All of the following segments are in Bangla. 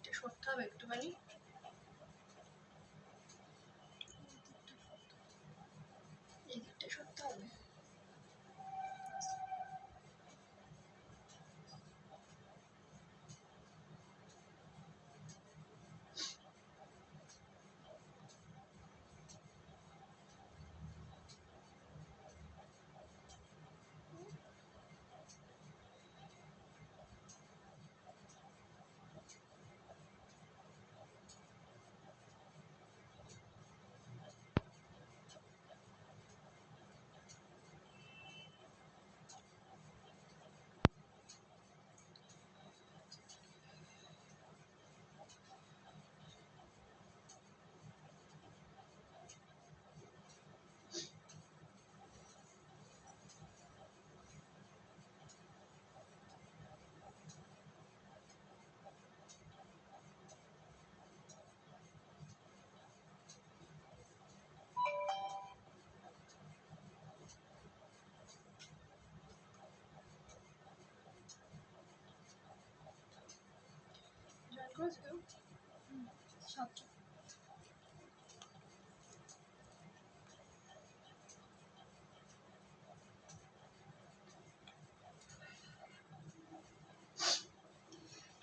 এদিকটা সরতে হবে একটুখানি, এদিকটা সরতে হবে।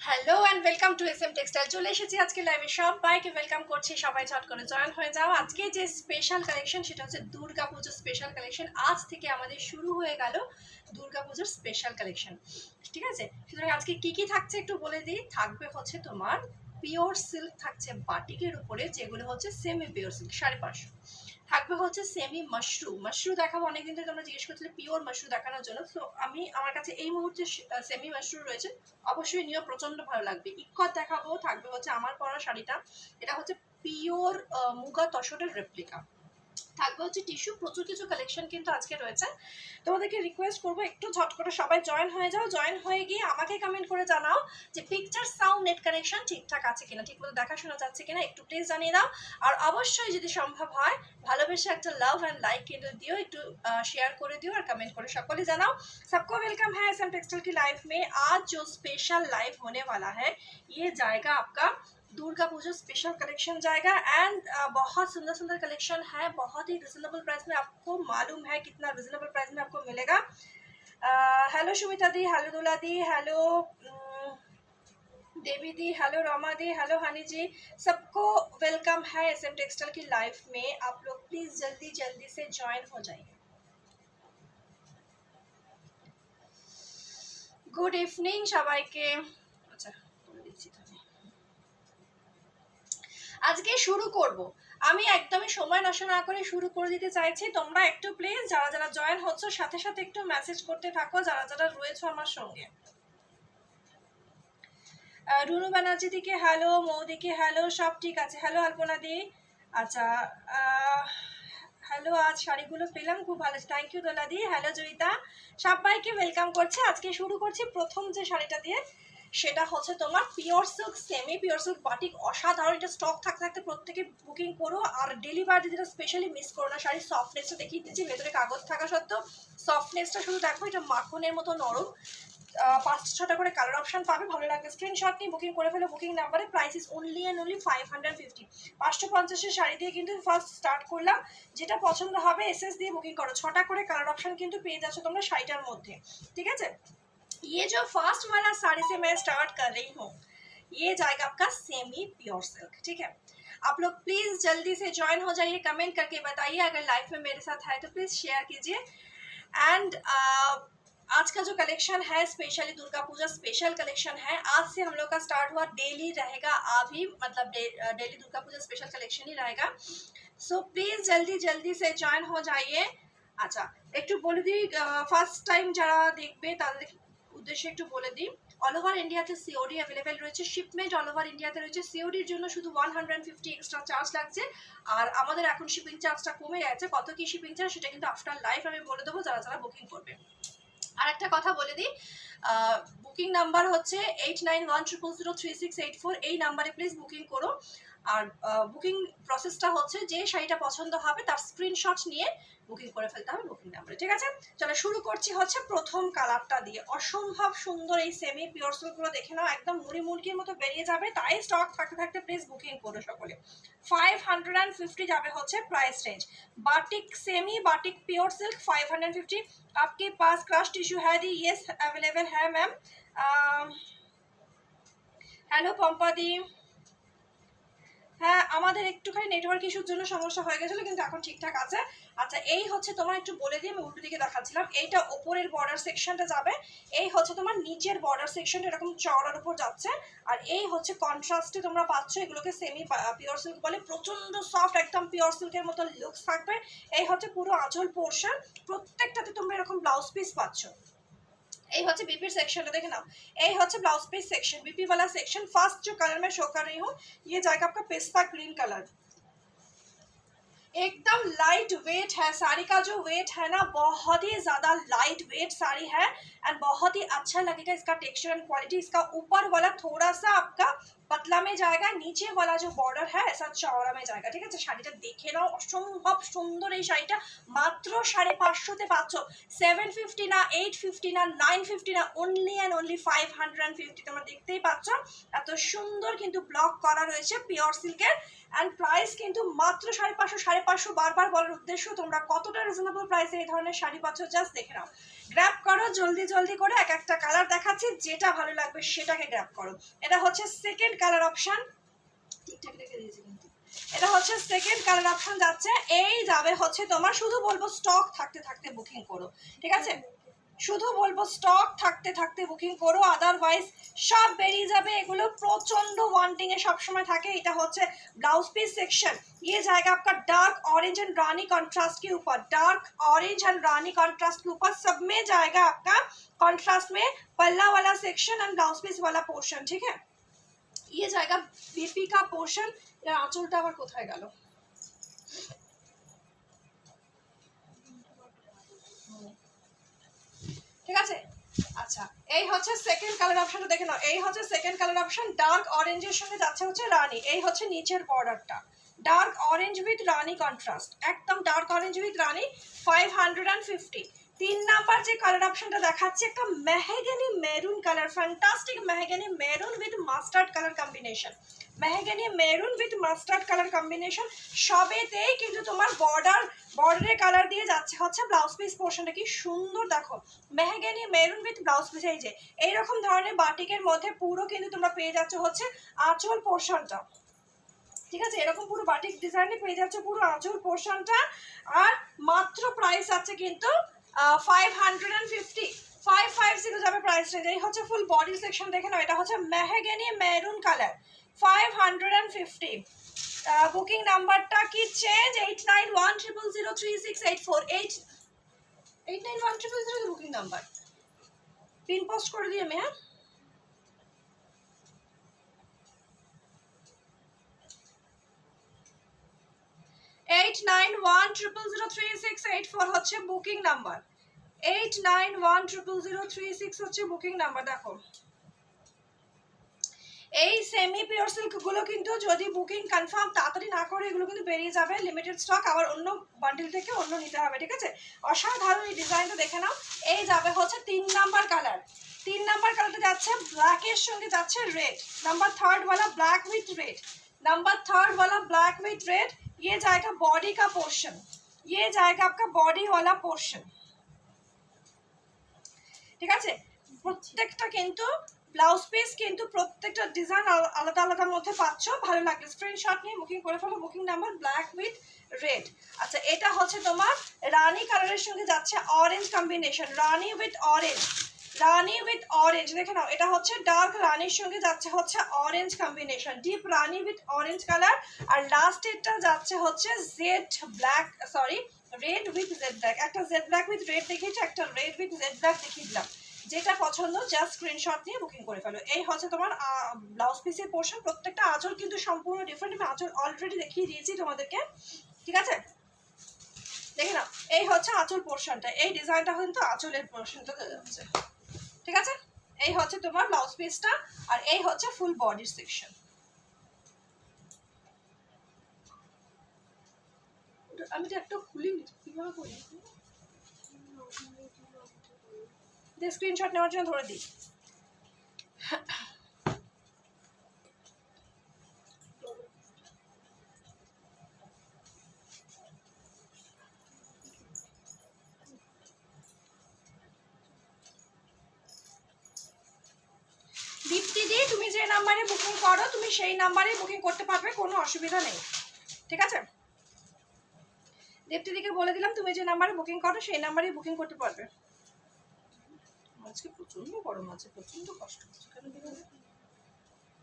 Hello and welcome to S M textile. চলে এসেছি আজকে লাইভে, সবাইকে ওয়েলকাম করছি। সবাই ঝট করে জয়েন হয়ে যাও। আজকে যে স্পেশাল কালেকশন সেটা হচ্ছে দুর্গা পুজোর স্পেশাল কালেকশন। আজ থেকে আমাদের শুরু হয়ে গেল দুর্গা পুজোর স্পেশাল কালেকশন, ঠিক আছে? সুতরাং আজকে কি কি থাকছে একটু বলে দিই। থাকবে হচ্ছে তোমার পিওর সিল্ক, থাকছে বাটিকের উপরে, যেগুলো হচ্ছে সেমি পিওর সিল্ক 550। থাকবে হচ্ছে সেমি মাশরু দেখাবো। অনেকদিন ধরে তোমরা জিজ্ঞেস করছিলে পিওর মাশরু দেখানোর জন্য, সো আমার কাছে এই মুহূর্তে সেমি মাশরু রয়েছে, অবশ্যই নিয়েও, প্রচন্ড ভালো লাগবে। ইক্কত দেখাবো। থাকবে হচ্ছে আমার পরা শাড়িটা, এটা হচ্ছে পিওর মুগা তসরের রেপ্লিকা। থাকবে হচ্ছে টিস্যু, প্রচুর কিছু কালেকশন কিন্তু আজকে রয়েছে। তোমাদেরকে রিকোয়েস্ট করবো একটু ঝট করে সবাই জয়েন হয়ে যাও। জয়েন হয়ে গিয়ে আমাকে কমেন্ট করে জানাও যে পিকচার সাউন্ড নেট কানেকশন ঠিকঠাক আছে কিনা, ঠিক মতো দেখাশোনা যাচ্ছে কিনা, একটু প্লিজ জানিয়ে দাও। আর অবশ্যই যদি সম্ভব হয় ভালোবেসে একটা লাভ অ্যান্ড লাইক কিন্তু দিও, একটু शेयर করে দিও আর কमेंट করে সকলে জানাও। सबको वेलकम है एसएम टेक्सटाइल की लाइफ में। आज जो स्पेशल लाइव होने वाला है ये जाएगा आपका दुर्गा पूजा स्पेशल कलेक्शन जाएगा। एंड बहुत सुंदर सुंदर कलेक्शन है, बहुत ही रिजनेबल प्राइस में। आपको मालूम है कितना रिजनेबल प्राइस में आपको मिलेगा। हेलो सुमिता दी, हेलो दुला दी, हेलो देवी दी, हेलो रमा दी, हेलो हनी जी, सबको वेलकम है एसएम टेक्सटाइल की लाइफ में। आप लोग प्लीज जल्दी जल्दी से ज्वाइन हो जाइए। गुड इवनिंग সবাইকে। আচ্ছা করে দিচ্ছি তাহলে। আজকে শুরু করব, আমি একদমই সময় নষ্ট না করে শুরু করে দিতে চাইছি। তোমরা একটু প্লিজ যারা যারা জয়েন হচ্ছ সাথে সাথে একটু মেসেজ করতে থাকো, যারা যারা রয়েছে আমার সঙ্গে। রুনু ব্যানার্জি দিকে হ্যালো, মৌদিকে হ্যালো, সব ঠিক আছে। হ্যালো আলপনা দি, আচ্ছা হ্যালো, আজ শাড়িগুলো পেলাম, খুব ভালো, thank you Dola di. Hello Joyita, সবাইকে ওয়েলকাম করছি। আজকে শুরু করছি প্রথম যে শাড়িটা দিয়ে, সেটা হচ্ছে তোমার pure silk, semi pure silk batik. অসাধারণ, এটা স্টক থাকতে থাকতে প্রত্যেকে বুকিং করো। আর ডেলিভারি দিদিরা স্পেশালি মিস করো না। শাড়ির সফটনেসটা দেখিয়ে দিচ্ছি, ভেতরে কাগজ থাকা সত্ত্বেও সফটনেসটা শুধু দেখো, এটা মাখনের মতো নরম। 5-6টা করে কালার অপশন পাবে, ভালো লাগবে স্ক্রিনশট নিয়ে বুকিং করে ফেলো বুকিং নাম্বারে। Price is only and only 550। 550-এর শাড়ি দিয়ে কিন্তু ফার্স্ট স্টার্ট করলাম। যেটা পছন্দ হবে এসএস দিয়ে বুকিং করো। 6টা করে কালার অপশন কিন্তু পেয়ে যাচ্ছ তোমরা শাড়িটার মধ্যে, ঠিক আছে? ये जो फर्स्ट वाला साड़ी से मैं स्टार्ट कर रही हूँ, ये जाएगा आपका सेमी प्योर सिल्क, ठीक है? आप लोग प्लीज जल्दी से ज्वाइन हो जाइए, कमेंट करके बताइए अगर लाइफ में मेरे साथ है तो प्लीज शेयर कीजिए। एंड आज का जो कलेक्शन है specially Durga Puja special collection है। आज से हम लोग का स्टार्ट हुआ, डेली रहेगा अभी, मतलब daily Durga Puja special collection ही रहेगा। सो प्लीज जल्दी जल्दी से ज्वाइन हो जाइए। আচ্ছা একটু বলে দিই, ফার্স্ট টাইম যারা দেখবে তাদের উদ্দেশ্যে একটু বলে দিই, অল ওভার ইন্ডিয়াতে সিওডি অ্যাভেলেবেল রয়েছে। শিপমেন্ট অল ওভার ইন্ডিয়াতে রয়েছে। সিওডির জন্য শুধু 150 এক্সট্রা চার্জ লাগছে। আর আমাদের এখন শিপিং চার্জটা কমে গেছে। কত কি শিপিং চার্জ সেটা কিন্তু আফটার লাইভ আমি বলে দেবো যারা যারা বুকিং করবে। আর একটা কথা বলে দিই, বুকিং নাম্বার হচ্ছে 8910003684। এই নাম্বারে প্লিজ বুকিং করো। আর বুকিং প্রসেসটা হচ্ছে যে শাড়িটা পছন্দ হবে তার স্ক্রিনশট নিয়ে বুকিং করে ফেলতে হবে বুকিং নাম্বারে, ঠিক আছে? চলো শুরু করছি হচ্ছে প্রথম কালারটা দিয়ে। অসম্ভব সুন্দর এই সেমি পিওর সিল্কগুলো দেখে নাও, একদম মুড়ি মুরগির মতো বেরিয়ে যাবে, তাই স্টক থাকতে থাকতে প্লিজ বুকিং করো সকলে। 550 যাবে হচ্ছে price range. Batik semi batik pure silk 550। आपके पास क्रश टिश्यू है दी? यस अवेलेबल है मैम। हेलो पंपा दी। হ্যাঁ আমাদের একটুখানি নেটওয়ার্ক ইস্যুর জন্য সমস্যা হয়ে গেছিলো, কিন্তু এখন ঠিকঠাক আছে। আচ্ছা এই হচ্ছে তোমার, একটু বলে দিয়ে আমি উল্টো দিকে দেখাচ্ছিলাম, এইটা ওপরের বর্ডার সেকশনটা যাবে, এই হচ্ছে তোমার নিচের বর্ডার সেকশনটা এরকম চওড়ার উপর যাচ্ছে, আর এই হচ্ছে কন্ট্রাস্টে তোমরা পাচ্ছ, এগুলোকে সেমি পিওর সিল্ক বলে। প্রচন্ড সফট, একদম পিওর সিল্কের মতো লুকস থাকবে। এই হচ্ছে পুরো আঁচল পোর্শন, প্রত্যেকটাতে তোমরা এরকম ব্লাউজ পিস পাচ্ছ। এই হচ্ছে बीपी सेक्शन देखे ना, এই হচ্ছে ब्लाउज पीस सेक्शन, बीपी वाला सेक्शन। फर्स्ट जो कलर मैं शो कर रही हूँ ये जाएगा आपका पिस्ता ग्रीन कलर, एकदम लाइट वेट है। साड़ी का जो वेट है ना बहुत ही ज़्यादा लाइट वेट साड़ी है, एंड बहुत ही अच्छा लगेगा इसका टेक्सचर एंड क्वालिटी। इसका ऊपर वाला थोड़ा सा आपका पतला में जाएगा, नीचे वाला जो बॉर्डर है ऐसा चौड़ा में जाएगा, ठीक है? শাড়িটা দেখে নাও, অসম্ভব সুন্দর এই শাড়িটা। মাত্র 550 পাচ্ছ। 750 না, 850 না, 950 না, অনলি অ্যান্ড অনলি 550। তোমরা দেখতেই পাচ্ছ এত সুন্দর কিন্তু ব্লক করা রয়েছে পিওর সিল্কের, অ্যান্ড প্রাইস কিন্তু মাত্র 550। 550 বারবার বলার উদ্দেশ্য তোমরা কতটা রিজনেবল প্রাইসে এই ধরনের শাড়ি পাচ্ছ জাস্ট দেখে নাও। গ্র্যাব করো জলদি জলদি করে, এক একটা কালার দেখাচ্ছি, যেটা ভালো লাগবে সেটাকে গ্র্যাব করো। এটা হচ্ছে সেকেন্ড কালার অপশন, ঠিকঠাক রেখে দিয়েছি কিন্তু। এটা হচ্ছে সেকেন্ড কালার অপশন যাচ্ছে, এই যাবে হচ্ছে তোমার, শুধু বলবো স্টক থাকতে থাকতে বুকিং করো, ঠিক আছে? শুধু বলবো স্টক থাকতে থাকতে বুকিং করো, আদারওয়াইজ সব বেরিয়ে যাবে। এগুলো প্রচন্ড ওয়ান্টিং এ সবসময় থাকে। এটা হচ্ছে ब्लाउज पीस सेक्शन, ये जाएगा आपका dark orange and Rani contrast के ऊपर, dark orange and Rani contrast के ऊपर सब में जाएगा आपका कॉन्ट्रास्ट में पल्ला वाला सेक्शन एंड ब्लाउज पीस वाला पोर्शन, ठीक है? ये जाएगा बीपी का पोर्शन। यार आंचलটা আবার কোথায় গেল? ঠিক আছে? আচ্ছা এই হচ্ছে সেকেন্ড কালার অপশনটা দেখে নাও, এই হচ্ছে সেকেন্ড কালার অপশন, ডার্ক অরেঞ্জের সঙ্গে যাচ্ছে হচ্ছে রানী। এই হচ্ছে নিচের বর্ডারটা, dark orange with rani contrast, একদম dark orange with rani. 550। 3 number যে কালার অপশনটা দেখাচ্ছি একটা mahogany maroon colour, fantastic mahogany maroon with mustard colour combination, mahogany maroon with mustard colour combination. সবেতেই কিন্তু তোমার বর্ডারের কালার দিয়ে যাচ্ছে হচ্ছে ব্লাউজ পিস পোর্শনটা, কি সুন্দর দেখো, mahogany maroon with blouse piece. এই যে এইরকম ধরনের বাটিকের মধ্যে পুরো কিন্তু তোমরা পেয়ে যাচ্ছ হচ্ছে আঁচল পোর্শনটা, ঠিক আছে? এরকম পুরো বাটিক ডিজাইনে পেয়ে যাচ্ছে পুরো আঁচল পোর্শনটা, আর মাত্র প্রাইস আছে কিন্তু 550। 550 যাবে প্রাইস রেঞ্জ। এই হচ্ছে ফুল বডি সেকশন দেখে নাও, এটা হচ্ছে মেহগনি মেরুন কালার, 550। বুকিং নাম্বারটা কি change? 8910003684, 891000 booking number, pin post করে দিই আমি। হ্যাঁ 8910003684 হচ্ছে বুকিং নাম্বার, 89100036 হচ্ছে বুকিং নাম্বার। দেখো এই সেমি পিওর সিল্ক গুলো কিন্তু যদি বুকিং কনফার্ম তাড়াতাড়ি না করে এগুলো কিন্তু বেরিয়ে যাবে, লিমিটেড স্টক, আবার অন্য বান্ডিল থেকে অন্য নিতে হবে, ঠিক আছে? অসাধারণ এই ডিজাইনটা দেখে নাও। এই যাবে হচ্ছে 3 নাম্বার কালার, 3 নাম্বার কালারটা যাচ্ছে ব্ল্যাকের সঙ্গে যাচ্ছে রেড, নাম্বার 3 वाला ब्लैक विथ रेड, नंबर 3 वाला ब्लैक विथ रेड। ये जाएगा बॉडी का पोर्शन, ये जाएगा आपका बॉडी वाला पोर्शन, ঠিক আছে? প্রত্যেকটা কিন্তু ব্লাউজ পিস কিন্তু প্রত্যেকটা ডিজাইন আলাদা আলাদার মধ্যে পাচ্ছ। ভালো লাগলে স্ক্রিনশট নিয়ে বুকিং করে ফেলো, booking number black with red. আচ্ছা এটা হচ্ছে তোমার রানী কালারের সঙ্গে যাচ্ছে orange combination, rani with orange, rani with orange দেখে নাও। এটা হচ্ছে ডার্ক রানীর সঙ্গে যাচ্ছে হচ্ছে orange combination, deep rani with orange colour. আর লাস্ট এরটা যাচ্ছে হচ্ছে jade black, sorry red with jade black. একটা জেড ব্ল্যাক উইথ রেড দেখিয়েছি, একটা রেড উইথ জেড ব্ল্যাক দেখিয়ে দিলাম। যেটা পছন্দ জাস্ট স্ক্রিনশট নিয়ে বুকিং করে ফেলো। এই হচ্ছে তোমার ব্লাউজ পিসের পোর্শন। প্রত্যেকটা আঁচল কিন্তু সম্পূর্ণ ডিফারেন্ট, আমি আঁচল অলরেডি দেখিয়ে দিয়েছি তোমাদেরকে, ঠিক আছে? দেখে নাও এই হচ্ছে আঁচল পোর্শনটা, এই ডিজাইনটা কিন্তু আঁচলের পোর্শনটা যাচ্ছে, ঠিক আছে? এই হচ্ছে তোমার ব্লাউজ পিসটা, আর এই হচ্ছে ফুল বডির সেকশন। আমি তো একটা খুলিনি, কীভাবে করি? যে স্ক্রিনশট নেওয়ার জন্য ধরে দিই। দীপ্তিদি, তুমি যে নাম্বারে বুকিং করো তুমি সেই নাম্বারে বুকিং করতে পারবে, কোনো অসুবিধা নেই, ঠিক আছে? দীপ্তিদিকে বলে দিলাম তুমি যে নাম্বারে বুকিং করো সেই নাম্বারেই বুকিং করতে পারবে। আজকে প্রচন্ড গরম আছে, প্রচন্ড কষ্ট হচ্ছে।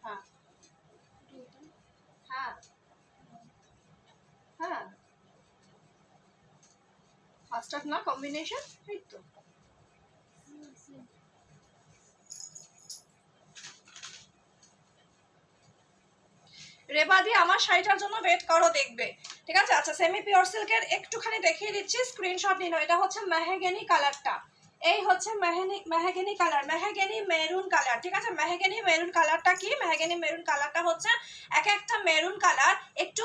হ্যাঁ হ্যাঁ হ্যাঁ, ফার্স্ট না কম্বিনেশন, এই তো। রেবাদি আমার শাড়িটার জন্য ওয়েট করো, দেখবে, ঠিক আছে? আচ্ছা, সেমি পিওর সিল্কের একটুখানি দেখিয়ে দিচ্ছি, স্ক্রিনশট নিন। এটা হচ্ছে মেহগনি কালারটা, এই হচ্ছে mahogany colour, mahogany maroon colour, ঠিক আছে? মেহগনি মেরুন কালারটা কি? মেহগনি মেরুন কালারটা হচ্ছে এক একটা মেরুন কালার একটু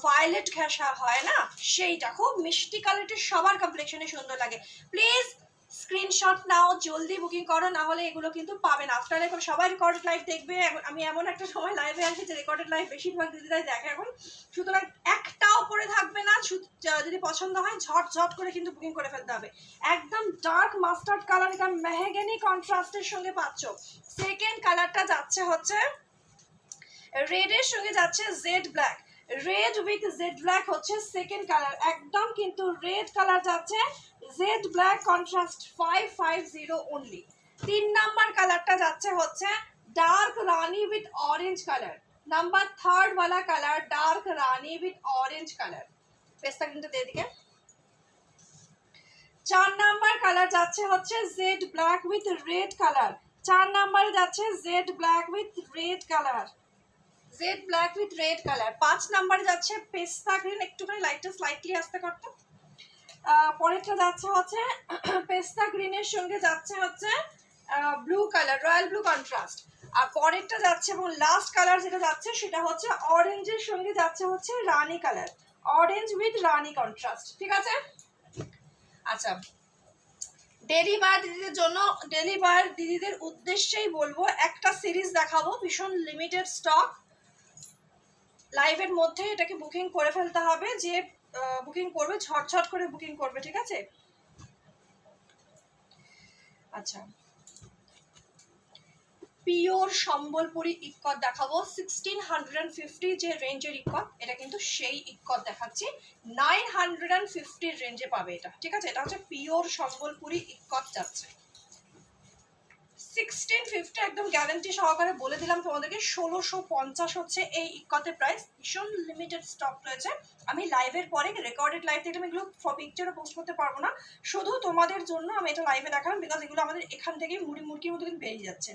ভায়োলেট ঘেঁষা হয় না, সেইটা খুব মিষ্টি কালারটা, সবার কমপ্লেক্সনে সুন্দর লাগে। প্লিজ স্ক্রিনশট নাও, জলদি বুকিং করো, না হলে এগুলো কিন্তু পাবে না। আফটার এখন সবাই রেকর্ডেড লাইভ দেখবে, আমি এমন একটা সময় লাইভে আসি যে রেকর্ডেড লাইভ বেশিরভাগ দিদিরাই দেখে এখন, সুতরাং একটাও পরে থাকবে না। যদি পছন্দ হয় ঝট করে কিন্তু বুকিং করে ফেলতে হবে। একদম ডার্ক মাস্টার্ড কালার, এটা মেহগনি কন্ট্রাস্টের সঙ্গে পাচ্ছ। সেকেন্ড কালারটা যাচ্ছে হচ্ছে রেডের সঙ্গে যাচ্ছে jet black, red with jade black হচ্ছে সেকেন্ড কালার, একদম কিন্তু রেড কালার যাচ্ছে jet black contrast 550 only. 3 number কালারটা যাচ্ছে হচ্ছে dark Rani with orange colour, number 3rd वाला colour dark Rani with orange colour. পেস্তা কিন্তু দিয়ে দিকে। 4 নাম্বার কালার যাচ্ছে হচ্ছে jade black with red colour, 4 নাম্বারে যাচ্ছে Z black with red colour, Z black with red colour. 5 নাম্বারে যাচ্ছে পেস্তা গ্রিন, একটুখানি লাইটটা স্লাইটলি আসতে করতো। পরেরটা যাচ্ছে হচ্ছে পেস্তা গ্রিনের সঙ্গে যাচ্ছে হচ্ছে blue colour, royal blue contrast. আর পরেরটা যাচ্ছে এবং লাস্ট কালার যেটা যাচ্ছে সেটা হচ্ছে অরেঞ্জের সঙ্গে যাচ্ছে হচ্ছে rani colour, orange with rani contrast, ঠিক আছে? আচ্ছা, ডেলি বায়ার দিদিদের জন্য, ডেলি বায়ার দিদিদের উদ্দেশ্যেই বলবো, একটা সিরিজ দেখাবো, ভীষণ লিমিটেড স্টক, লাইভের মধ্যে এটাকে বুকিং করে ফেলতে হবে। যে বুকিং করবে ঝটঝট করে বুকিং করবে, ঠিক আছে? আচ্ছা, পিওর সম্বলপুরি ইক্কত দেখাবো, 1650 যে রেঞ্জের ইক্কত, এটা কিন্তু সেই ইক্কত দেখাচ্ছি, 950 রেঞ্জে পাবে এটা, ঠিক আছে? এটা হচ্ছে পিওর সম্বলপুরি ইক্কত যাচ্ছে 1650, একদম গ্যারান্টি সহকারে বলে দিলাম তোমাদেরকে। 1650 হচ্ছে এই ইক্কতের প্রাইস, ভীষণ লিমিটেড স্টক রয়েছে। আমি লাইভের পরে রেকর্ডেড লাইভ থেকে আমি এগুলো পিকচারে পোস্ট করতে পারবো না, শুধু তোমাদের জন্য আমি এটা লাইভে দেখালাম, বিকজ এগুলো আমাদের এখান থেকে মুড়কির মতো কিন্তু বেরিয়ে যাচ্ছে।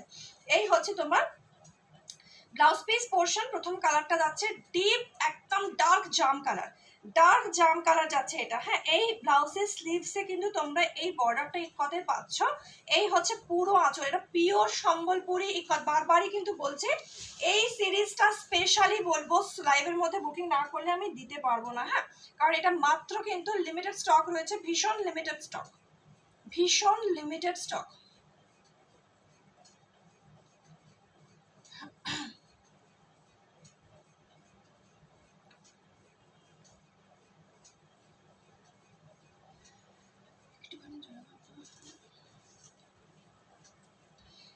এই হচ্ছে তোমার ব্লাউজ পিস পোর্শন। প্রথম কালারটা যাচ্ছে ডিপ একদম ডার্ক জাম কালার, ডার্ক জাম কালার যাচ্ছে এটা, হ্যাঁ? এই ব্লাউজের স্লিভসে কিন্তু তোমরা এই বর্ডারটা ইক্কতে পাচ্ছ। এই হচ্ছে পুরো আঁচল, এটা পিওর সম্বলপুরি ইক্কত। বারবারই কিন্তু বলছি এই সিরিজটা স্পেশালি বলবো, লাইভের মধ্যে বুকিং না করলে আমি দিতে পারবো না, হ্যাঁ? কারণ এটা মাত্র কিন্তু লিমিটেড স্টক রয়েছে, ভীষণ লিমিটেড স্টক, ভীষণ লিমিটেড স্টক।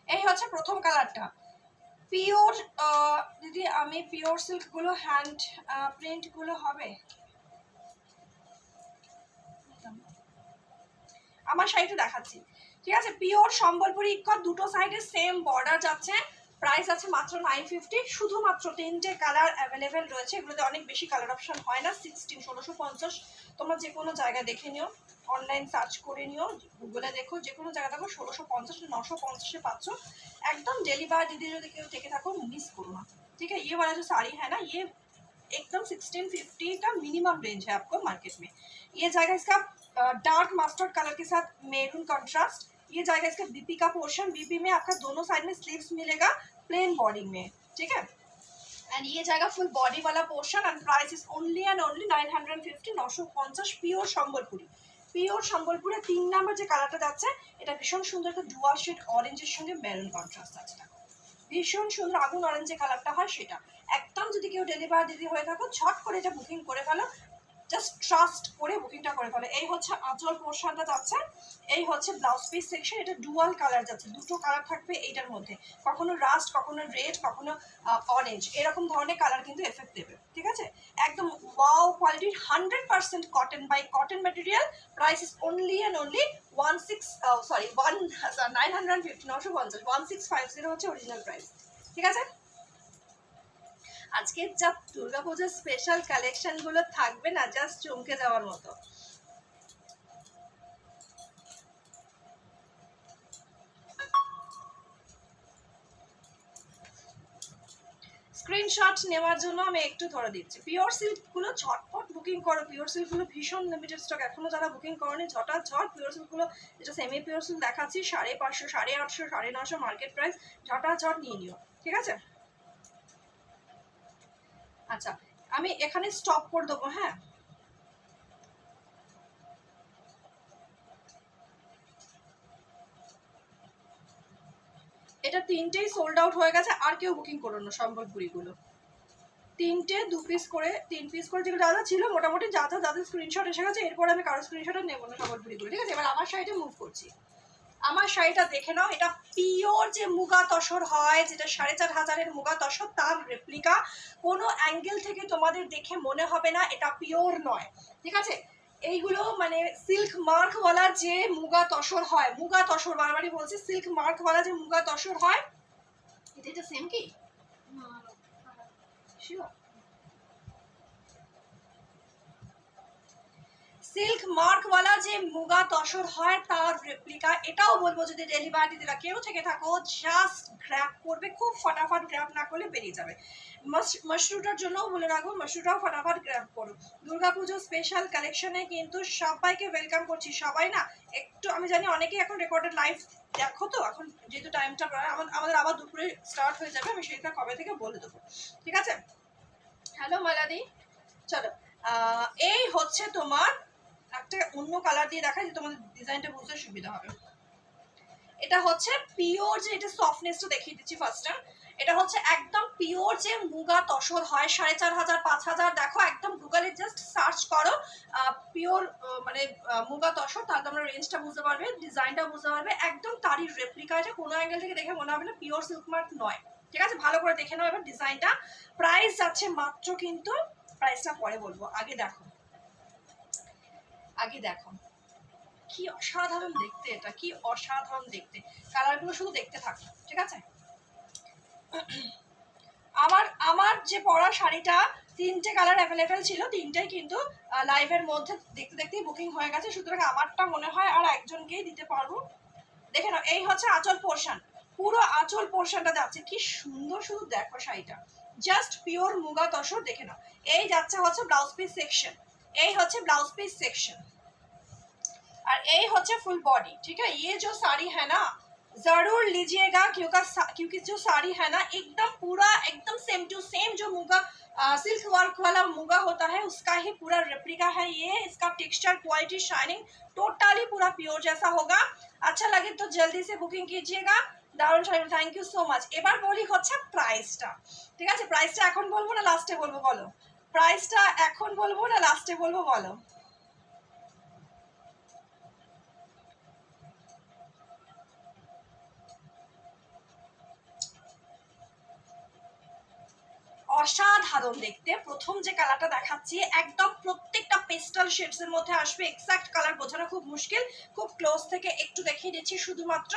এই হচ্ছে প্রথম কালারটা, পিওর দিদি আমি পিওর সিল্কগুলো হ্যান্ড প্রিন্টগুলো হবে, আমার শাড়িটা দেখাচ্ছি, ঠিক আছে? পিওর সম্বলপুরি ইক্কত, দুটো সাইডে সেম বর্ডার যাচ্ছে, প্রাইস আছে মাত্র 950, শুধুমাত্র 3টে কালার অ্যাভেলেবেল রয়েছে, এগুলোতে অনেক বেশি কালার অপশন হয় না। 1650, তোমরা যে কোনো জায়গায় দেখে নিও, অনলাইন সার্চ করে নিও, গুগলে দেখো, যে কোনো জায়গায় দেখো, 1650 950 পাচ্ছ। একদম ডেলি বায়ার দিদি যদি কেউ থেকে থাকো মিস করো না, ठीक है? ये वाला जो साड़ी है ना, ये एकदम 1650 का मिनिमम रेंज है आपको मार्केट में। ये जाएगा इसका डार्क मस्टर्ड कलर के साथ मेरून कंट्रास्ट, ये जाएगा इसका बीपी का पोर्शन, बीपी में आपका दोनों साइड में स्लीव्स मिलेगा प्लेन बॉडी में, ठीक है? एंड ये जाएगा फुल बॉडी वाला portion and price is only and only 950 950 pure Sambalpuri pure সম্বলপুরে 3 নাম্বার যে কালারটা যাচ্ছে এটা ভীষণ সুন্দর একটা ডুয়াল শেড অরেঞ্জের সঙ্গে মেরুন কন্ট্রাস্ট আছে, ভীষণ সুন্দর আগুন অরেঞ্জ যে কালারটা হয় সেটা। একদম যদি কেউ ডেলিভারি দিদি হয়ে থাকো ঝট করে এটা বুকিং করে ফেলো, জাস্ট ট্রাস্ট করে বুকিংটা করে ফেলো। এই হচ্ছে আঁচল পোর্শনটা যাচ্ছে, এই হচ্ছে ব্লাউজ পিস সেকশন। এটা ডুয়াল কালার যাচ্ছে, দুটো কালার থাকবে এইটার মধ্যে, কখনো রাস্ট কখনো রেড কখনো অরেঞ্জ, এরকম ধরনের কালার কিন্তু এফেক্ট দেবে, ঠিক আছে। একদম ওয়াও কোয়ালিটির 100% cotton by cotton material. Price is only and only 950 950 1650 হচ্ছে অরিজিনাল প্রাইস, ঠিক আছে। আজকে যা দুর্গাপূজার স্পেশাল কালেকশন গুলো থাকবে না, জাস্ট চমকে যাওয়ার মতো। স্ক্রিনশট নেওয়ার জন্য আমি একটু ধরে দিচ্ছি। পিওর সিল্কগুলো ঝটপট বুকিং করো, পিওর সিল্কগুলো ভীষণ লিমিটেড স্টক, এখনো যারা বুকিং করনি ঝটাঝট পিওর সিল্কগুলো, যেটা সেমি পিওর সিল্ক দেখাচ্ছি 550 850 950 মার্কেট প্রাইস, ঝটাঝট নিয়ে নিও, ঠিক আছে। আচ্ছা আমি এখানে স্টপ করে দেবো, হ্যাঁ। এটা তিনটেই সোল্ড আউট হয়ে গেছে, আর কেউ বুকিং করো না সম্বলপুরিগুলো। তিনটে 2 পিস করে 3 পিস করে যেগুলো যা ছিল মোটামুটি যাদের স্ক্রিনশট এসে গেছে, এরপরে আমি কারো স্ক্রিনশট নেবো না সম্বলপুরিগুলো, ঠিক আছে। এবার আমার শাড়িটা মুভ করছি, আমার শাড়িটা দেখে নাও। এটা পিওর যে মুগা তসর হয়, যেটা 4500 মুগা তসর, তার রেপ্লিকা। কোনো অ্যাঙ্গেল থেকে তোমাদের দেখে মনে হবে না এটা পিওর নয়, ঠিক আছে। এইগুলো মানে সিল্ক মার্কওয়ালা যে মুগা তসর হয়, মুগা তসর বারবারই বলছি, সিল্ক মার্কওয়ালা যে মুগা তসর হয়, এটা সেম কি শিওর? সিল্ক মার্কওয়ালা যে মুগা তসর হয় তার রেপ্লিকা। এটাও বলবো যদি ডেলিভারি দিলা কেউ থেকে থাকো, জাস্ট গ্র্যাব করবে, খুব ফটাফট গ্র্যাব না করলে বেরিয়ে যাবে। মাশরুটার জন্যও বলে রাখবো, মাশরুটাও ফটাফট গ্র্যাব করো। দুর্গাপুজো স্পেশাল কালেকশনে কিন্তু সবাইকে ওয়েলকাম করছি। সবাই না একটু, আমি জানি অনেকেই এখন রেকর্ডেড লাইভ দেখো, তো এখন যেহেতু টাইমটা আমাদের আবার দুপুরে স্টার্ট হয়ে যাবে, আমি সেটা কবে থেকে বলে দেবো, ঠিক আছে। হ্যালো মালাদি, চলো এই হচ্ছে তোমার একটা অন্য কালার দিয়ে দেখাই যে তোমাদের ডিজাইনটা বুঝতে সুবিধা হবে। এটা হচ্ছে পিওর যে, এটা সফটনেসটা দেখিয়ে দিচ্ছি ফার্স্টে। এটা হচ্ছে একদম পিওর যে মুগা তসর হয় 4500 5000, দেখো একদম গুগলে জাস্ট সার্চ করো পিওর মানে মুগা তসর, তাহলে তোমরা রেঞ্জটা বুঝতে পারবে, ডিজাইনটা বুঝতে পারবে। একদম তারই রেপ্লিকা, এটা কোনো অ্যাঙ্গেল থেকে দেখে মনে হবে না পিওর সিল্ক মার্ক নয়, ঠিক আছে। ভালো করে দেখে নাও এবার ডিজাইনটা। প্রাইস যাচ্ছে মাত্র, কিন্তু প্রাইসটা পরে বলবো, আগে দেখো কি অসাধারণ দেখতে, এটা কি অসাধারণ দেখতে, কালারগুলো শুধু দেখতে থাকো, ঠিক আছে। আমার যে পরা শাড়িটা 3টে কালার অ্যাভেলেবেল ছিল, 3টাই কিন্তু লাইভের মধ্যে দেখতে দেখতেই বুকিং হয়ে গেছে, সুতরাং আমারটা মনে হয় আর একজনকেই দিতে পারবো। দেখে নাও, এই হচ্ছে আঁচল পোর্শন, পুরো আঁচল পোর্শনটা যাচ্ছে কি সুন্দর, শুধু দেখো শাড়িটা, জাস্ট পিওর মুগা তসর। দেখে নাও, এই যাচ্ছে হচ্ছে ব্লাউজ পিস সেকশন, এই হচ্ছে ब्लाउज पीस सेक्शन और ये होचे फुल बॉडी, ठीक है। ये जो साड़ी है ना जरूर लीजिएगा, क्योंकि जो साड़ी है ना एकदम पूरा एकदम सेम टू सेम जो मुगा सिल्क वर्क वाला मुगा होता है उसका ही पूरा रेप्लिका है ये। इसका टेक्सचर क्वालिटी शाइनिंग टोटली पूरा प्योर जैसा होगा। अच्छा लगे तो जल्दी से बुकिंग कीजिएगा। দারুণ sari, thank you so much. এবার বলি হচ্ছে প্রাইসটা, ঠিক আছে। প্রাইসটা এখন বলবো না লাস্টে বলবো বলো? প্রাইসটা এখন বলবো না লাস্টে বলবো বলো? অসাধারণ দেখতে। প্রথম যে কালারটা দেখাচ্ছি একদম প্রত্যেকটা পেস্টাল শেডস এর মধ্যে আসবে, এক্সাক্ট কালার বোঝানো খুব মুশকিল, খুব ক্লোজ থেকে একটু দেখিয়ে দিচ্ছি শুধুমাত্র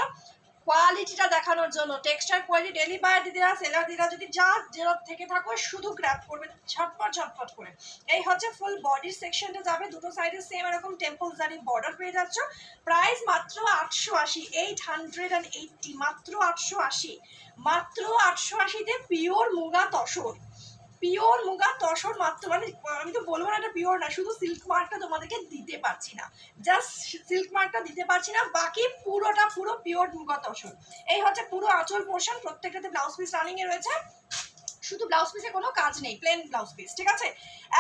কোয়ালিটিটা দেখানোর জন্য। টেক্সচার কোয়ালিটি, ডেলি বায়ার দিদিরা সেলার দিদিরা যদি যা জেরো থেকে থাকো শুধু গ্র্যাব করবে ঝটপট ঝটপট করে। এই হচ্ছে ফুল বডির সেকশনটা যাবে, দুটো সাইডে সেম এরকম টেম্পল জারি বর্ডার পেয়ে যাচ্ছ। প্রাইস মাত্র 880, 880, মাত্র 880, মাত্র 880-তে পিওর মুগা তসর, পিওর মুগা তসর মাত্র। মানে আমি তো বলবো না এটা পিওর না, শুধু সিল্ক মার্কটা তোমাদেরকে দিতে পারছি না, জাস্ট সিল্ক মার্কটা দিতে পারছি না, বাকি পুরোটা পুরো পিওর মুগা তসর। এই হচ্ছে পুরো আঁচল পোর্শন, প্রত্যেকটাতে ব্লাউজ পিস রানিং এ রয়েছে। শুধু ব্লাউজ পিসে কোনো কাজ নেই, প্লেন ব্লাউজ পিস, ঠিক আছে?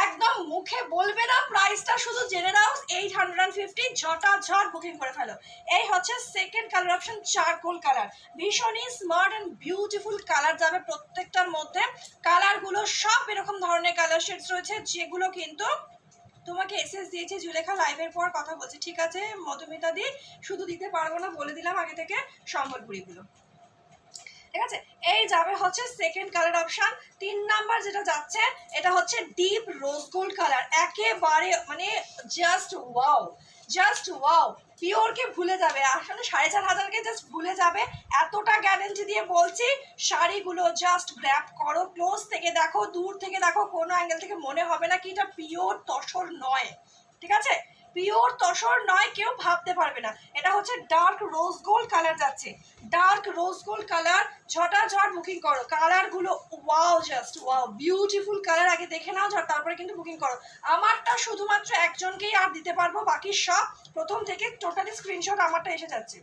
একদম মুখে বলবে না, প্রাইসটা শুধু জেনে নাও 850, ঝটাঝট বুকিং করে ফেলো। এই হচ্ছে second colour option, charcoal colour, ভীষণই স্মার্ট অ্যান্ড বিউটিফুল কালার যাবে প্রত্যেকটার মধ্যে। কালারগুলো সব এরকম ধরনের কালার শেডস রয়েছে, যেগুলো কিন্তু তোমাকে এসএস দিয়েছে জুলেখা লাইভের পর কথা বলছে, ঠিক আছে মধুমিতা দি? শুধু দিতে পারবো না, বলে দিলাম আগে থেকে, সম্বলপুরিগুলো, ঠিক আছে? এই যাবে হচ্ছে সেকেন্ড কালার অপশন। 3 নাম্বার যেটা যাচ্ছে এটা হচ্ছে ডিপ রোজ গোল্ড কালার, একেবারে মানে জাস্ট ওয়াও, জাস্ট ওয়াও। পিওরকে ভুলে যাবে, আসলে 4500কে জাস্ট ভুলে যাবে, এতটা গ্যারেন্টি দিয়ে বলছি। শাড়িগুলো জাস্ট গ্র্যাব করো, ক্লোজ থেকে দেখো, দূর থেকে দেখো, কোনো অ্যাঙ্গেল থেকে মনে হবে না কি এটা পিওর তসর নয়, ঠিক আছে? পিওর তসর নয়, কেউ ভাবতে পারবে না। এটা হচ্ছে ডার্ক রোজ গোল্ড কালার যাচ্ছে, ডার্ক রোজ গোল্ড কালার, ঝটাঝট বুকিং করো। কালারগুলো wow, just wow, beautiful colour. আগে দেখে নাও তারপরে কিন্তু বুকিং করো। আমারটা শুধুমাত্র একজনকেই আর দিতে পারবো, বাকি সব প্রথম থেকে টোটালি স্ক্রিনশট আমারটা এসে যাচ্ছে।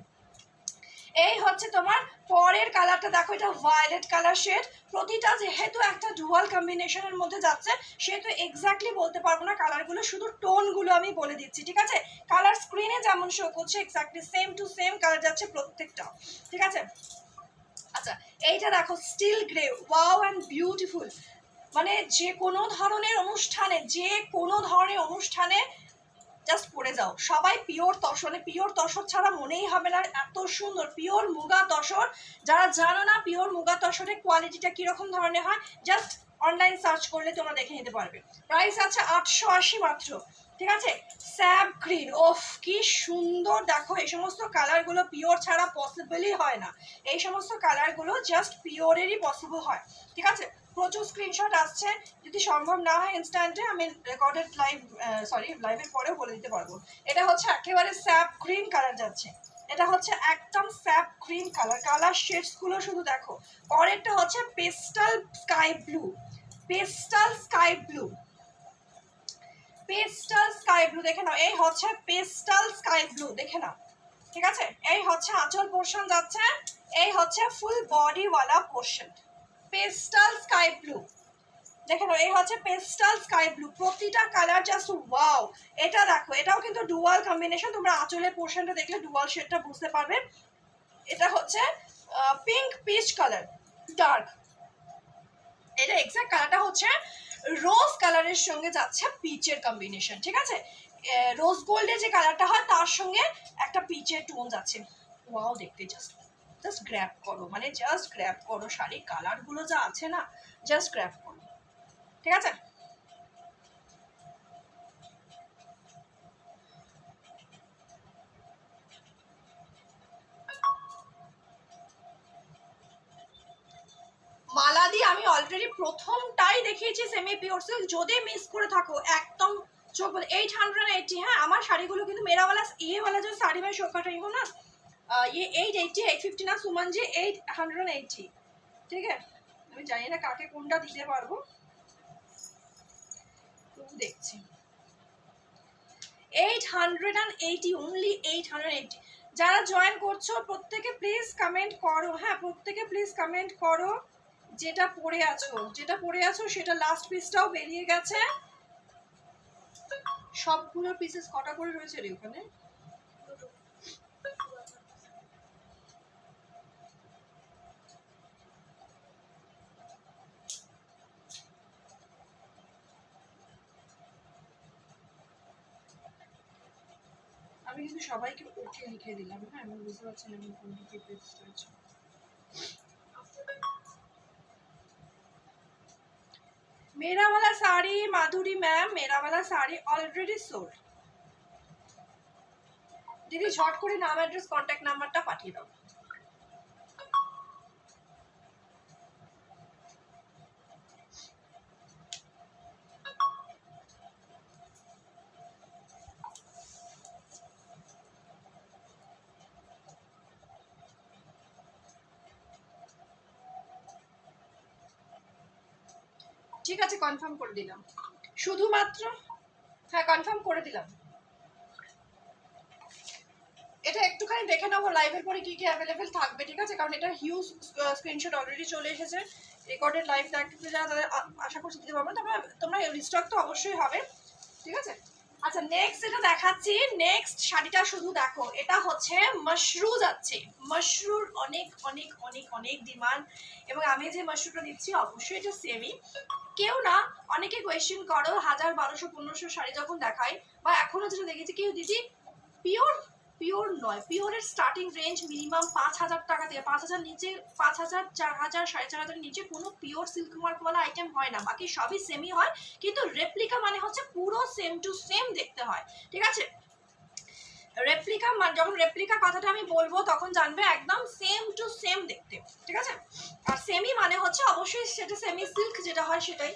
এই হচ্ছে তোমার পরের কালারটা, দেখো এটা ভায়োলেট কালার শেড। প্রতিটা যেহেতু একটা ডুয়াল কম্বিনেশনের মধ্যে যাচ্ছে, সেহেতু এক্স্যাক্টলি বলতে পারবো না কালারগুলো, শুধু টোনগুলো আমি বলে দিচ্ছি, ঠিক আছে? কালার স্ক্রিনে যেমন শো করছে exactly same to same colour যাচ্ছে প্রত্যেকটা, ঠিক আছে? আচ্ছা, এইটা দেখো still grey, wow and beautiful, মানে যে কোনো ধরনের অনুষ্ঠানে, যে কোনো ধরনের অনুষ্ঠানে জাস্ট পরে যাও, সবাই পিওর তসরে, পিওর তসর ছাড়া মনেই হবে না, এত সুন্দর পিওর মুগা তসর। যারা জানো না পিওর মুগা তসরের কোয়ালিটিটা কিরকম ধরনের হয়, জাস্ট অনলাইন সার্চ করলে তোমরা দেখে নিতে পারবে। প্রাইস আছে 880 মাত্র, ঠিক আছে? স্যাপ গ্রিন, ওফ কি সুন্দর, দেখো এই সমস্ত কালারগুলো পিওর ছাড়া পসিবলই হয় না, এই সমস্ত কালারগুলো জাস্ট পিওরেরই পসিবল হয়, ঠিক আছে? প্রচুর স্ক্রিনশট আসছে, যদি সম্ভব না হয় ইনস্ট্যান্টে আমি রেকর্ডেড লাইভের পরেও বলে দিতে পারবো। এটা হচ্ছে একেবারে স্যাপ গ্রিন কালার যাচ্ছে, এটা হচ্ছে একদম স্যাপ গ্রিন কালার, কালার শেডসগুলো শুধু দেখো। পরেরটা হচ্ছে pastel sky blue, pastel sky blue, pastel sky blue দেখে নাও, এই হচ্ছে পেস্টাল স্কাই ব্লু, দেখে নাও, ঠিক আছে? এই হচ্ছে আঁচল পোর্শন যাচ্ছে, এই হচ্ছে ফুল বডিওয়ালা পোর্শন, পেস্টাল স্কাই ব্লু, দেখে নাও, এই হচ্ছে পেস্টাল স্কাই ব্লু। প্রতিটা কালার জাস্ট ওয়াও। এটা দেখো, এটাও কিন্তু ডুয়াল কম্বিনেশন, তোমরা আঁচলের পোর্শনটা দেখলে ডুয়াল শেডটা বুঝতে পারবে। এটা হচ্ছে পিঙ্ক পিচ কালার, ডার্ক, এটা এক্সাক্ট কালারটা হচ্ছে রোজ কালারের সঙ্গে যাচ্ছে পিচের কম্বিনেশন, ঠিক আছে? রোজ গোল্ডের যে কালারটা হয় তার সঙ্গে একটা পিচের টোন যাচ্ছে, ওয়াও দেখতে জাস্ট, জাস্ট গ্র্যাব করো, মানে জাস্ট গ্র্যাব করো, শাড়ির কালারগুলো যা আছে না, জাস্ট গ্র্যাব করো, ঠিক আছে? মালাদি আমি অলরেডি প্রথমটাই দেখিয়েছি সেমি পিওর সিল্ক, যদি মিস করে থাকো একদম চোখ 880। হ্যাঁ, আমার শাড়িগুলো কিন্তু মেরাওয়ালা ইয়েওয়ালা যে শাড়ি में शो कर रही हूँ ना, ये 880 850 না সুমন জি, 880, ঠিক আছে? আমি জানি না কাকে কোনটা দিতে পারবো, তো দেখছি 880, অনলি 880। যারা জয়েন করছো প্রত্যেকে প্লিজ কমেন্ট করো, হ্যাঁ প্রত্যেকে প্লিজ কমেন্ট করো যেটা পরে আছো, যেটা পরে আছো সেটা লাস্ট পিসটাও বেরিয়ে গেছে। সবগুলোর পিসেস কটা করে রয়েছে রে ওখানে? আমি কিন্তু সবাইকে ওকে লিখে দিলাম, হ্যাঁ আমি বুঝতে পারছি না কোনটা কি পিস রয়েছে। मेरा वाला साड़ी माधुरी मैम, मेरा वाला साड़ी ऑलरेडी सोल्ड। দিদি ঝট করে নাম অ্যাড্রেস কন্ট্যাক্ট নাম্বারটা পাঠিয়ে দাও। ঠিক আছে, কনফার্ম করে দিলাম, শুধুমাত্র হ্যাঁ কনফার্ম করে দিলাম। এটা একটুখানি দেখে নেবো লাইভের পরে কি কি অ্যাভেলেবেল থাকবে, ঠিক আছে, কারণ এটা হিউজ স্ক্রিনশট অলরেডি চলে এসেছে। রেকর্ডেড লাইভ দেখতে যারা তাদের আশা করছি দিতে পারবো, তোমরা রিস্টক তো অবশ্যই হবে, ঠিক আছে। আচ্ছা নেক্সট যেটা দেখাচ্ছি, নেক্সট শাড়িটা শুধু দেখো, এটা হচ্ছে মাশরু যাচ্ছে, মাশরুর অনেক অনেক অনেক অনেক ডিমান্ড, এবং আমি যে মাশরুটা দিচ্ছি অবশ্যই এটা সেমি। কেউ না, অনেকে কোয়েশ্চেন করো 1000 1200 1500 শাড়ি যখন দেখাই, বা এখনো যেটা দেখেছি কেউ দিদি পিওর, পিওর নয়, পিওরের স্টার্টিং রেঞ্জ মিনিমাম 5000 টাকা থেকে, 5000 নিচে, 5000 4000 4500 নিচে কোনো পিওর সিল্ক মার্কওয়ালা আইটেম হয় না, বাকি সবই সেমি হয়, কিন্তু রেপ্লিকা মানে হচ্ছে পুরো সেম টু সেম দেখতে হয়, ঠিক আছে। রেপ্লিকা মানে যখন রেপ্লিকা কথাটা আমি বলবো তখন জানবে একদম সেম টু সেম দেখতে, ঠিক আছে। আর সেমি মানে হচ্ছে অবশ্যই সেটা সেমি সিল্ক যেটা হয় সেটাই।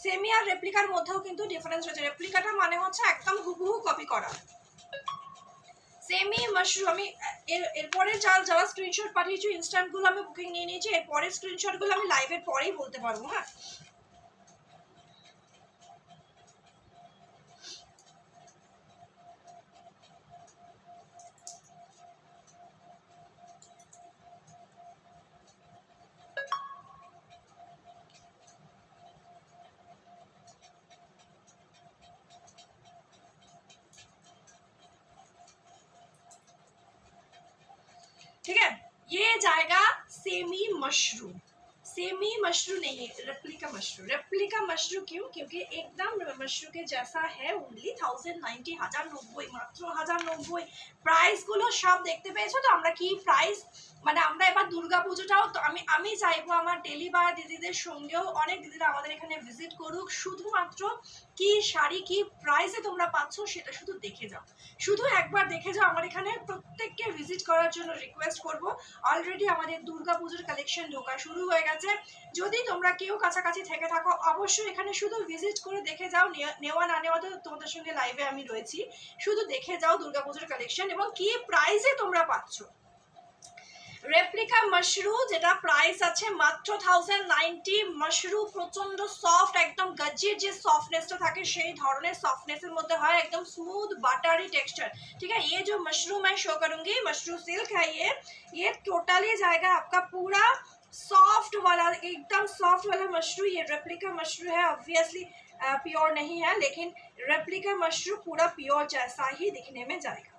সেমি আর রেপ্লিকার মধ্যেও কিন্তু ডিফারেন্স রয়েছে, রেপ্লিকাটা মানে হচ্ছে একদম হুবহু কপি করা। সেমি মাশরুম আমি এরপরে যারা স্ক্রিনশট পাঠিয়েছি ইনস্ট্যান্টগুলো আমি বুকিং নিয়ে নিয়েছি, এরপরের স্ক্রিনশটগুলো আমি লাইভের পরেই বলতে পারবো, হ্যাঁ। ठीक है, ये जाएगा सेमी मशरूम, सेमी मशरूम नहीं है, रेप्लिका मशरूम। रेप्लिका मशरूम क्यों? क्योंकि एकदम मशरूम के जैसा है, ओनली 1090 1090 মাত্র 1090। প্রাইসগুলো সব দেখতে পেয়েছো তো আমরা কি প্রাইস, মানে আমরা এবার দুর্গাপুজোটাও তো আমি চাইবো আমার ডেলিভার দিদিদের সঙ্গেও অনেক দিদিরা আমাদের এখানে ভিজিট করুক, শুধুমাত্র কি শাড়ি কি প্রাইসে তোমরা পাচ্ছ সেটা শুধু দেখে যাও, শুধু একবার দেখে যাও। আমার এখানে প্রত্যেককে ভিজিট করার জন্য রিকোয়েস্ট করব। অলরেডি আমাদের দুর্গাপুজোর কালেকশন ঢোকা শুরু হয়ে গেছে, যদি তোমরা কেউ কাছাকাছি থেকে থাকো অবশ্যই এখানে শুধু ভিজিট করে দেখে যাও, নেওয়া না নেওয়া তো তোমাদের সঙ্গে লাইভে আমি রয়েছি, শুধু দেখে যাও দুর্গাপুজোর কালেকশন এবং কি প্রাইসে তোমরা পাচ্ছ। রেপ্লিকা মাশরু যেটা প্রাইস আছে মাত্র 1090। মাশরু প্রচন্ড সফট, একদম গজ্জির যে সফটনেসটা থাকে সেই ধরনের সফটনেসের মধ্যে হয়, एकदम स्मूथ बटरी टेक्सचर, ठीक है। ये जो मशरू मैं शो करूंगी, मशरू सिल्क है, ये टोटली जाएगा आपका पूरा सॉफ्ट वाला, एकदम सॉफ्ट वाला मशरू। ये रेप्लिका मशरू है, ऑब्वियसली प्योर नहीं है, लेकिन रेप्लिका मशरू पूरा प्योर जैसा ही दिखने में जाएगा।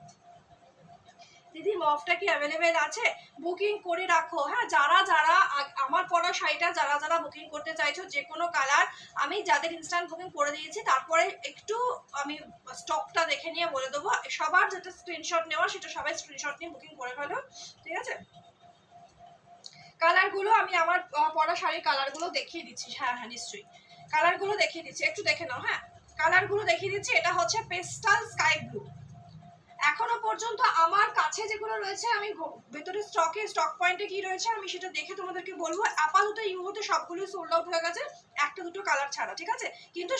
দিদি মফটা কি অ্যাভেলেবেল আছে? বুকিং করে রাখো, হ্যাঁ। যারা যারা আমার পরা শাড়িটা যারা যারা বুকিং করতে চাইছো যে কোনো কালার, আমি যাদের ইনস্ট্যান্ট বুকিং করে দিয়েছি, তারপরে একটু আমি স্টকটা দেখে নিয়ে বলে দেবো, সবার যেটা স্ক্রিনশট নেওয়া সেটা সবাই স্ক্রিনশট নিয়ে বুকিং করে ফেলো, ঠিক আছে। কালারগুলো আমি আমার পরা শাড়ির কালারগুলো দেখিয়ে দিচ্ছি, হ্যাঁ হ্যাঁ নিশ্চয়ই কালারগুলো দেখিয়ে দিচ্ছি, একটু দেখে নাও, হ্যাঁ। কালারগুলো দেখিয়ে দিচ্ছি, এটা হচ্ছে পেস্টাল স্কাই ব্লু। এখনো পর্যন্ত আমার কাছে যেগুলো রয়েছে, আমি ভেতরে স্টক পয়েন্টে কি রয়েছে আমি সেটা দেখে তোমাদেরকে বলবো। আপাতত এই মুহূর্তে সবগুলোই সোল্ড আউট হয়ে গেছে, একটা দুটো কালার ছাড়া, ঠিক আছে, কিন্তু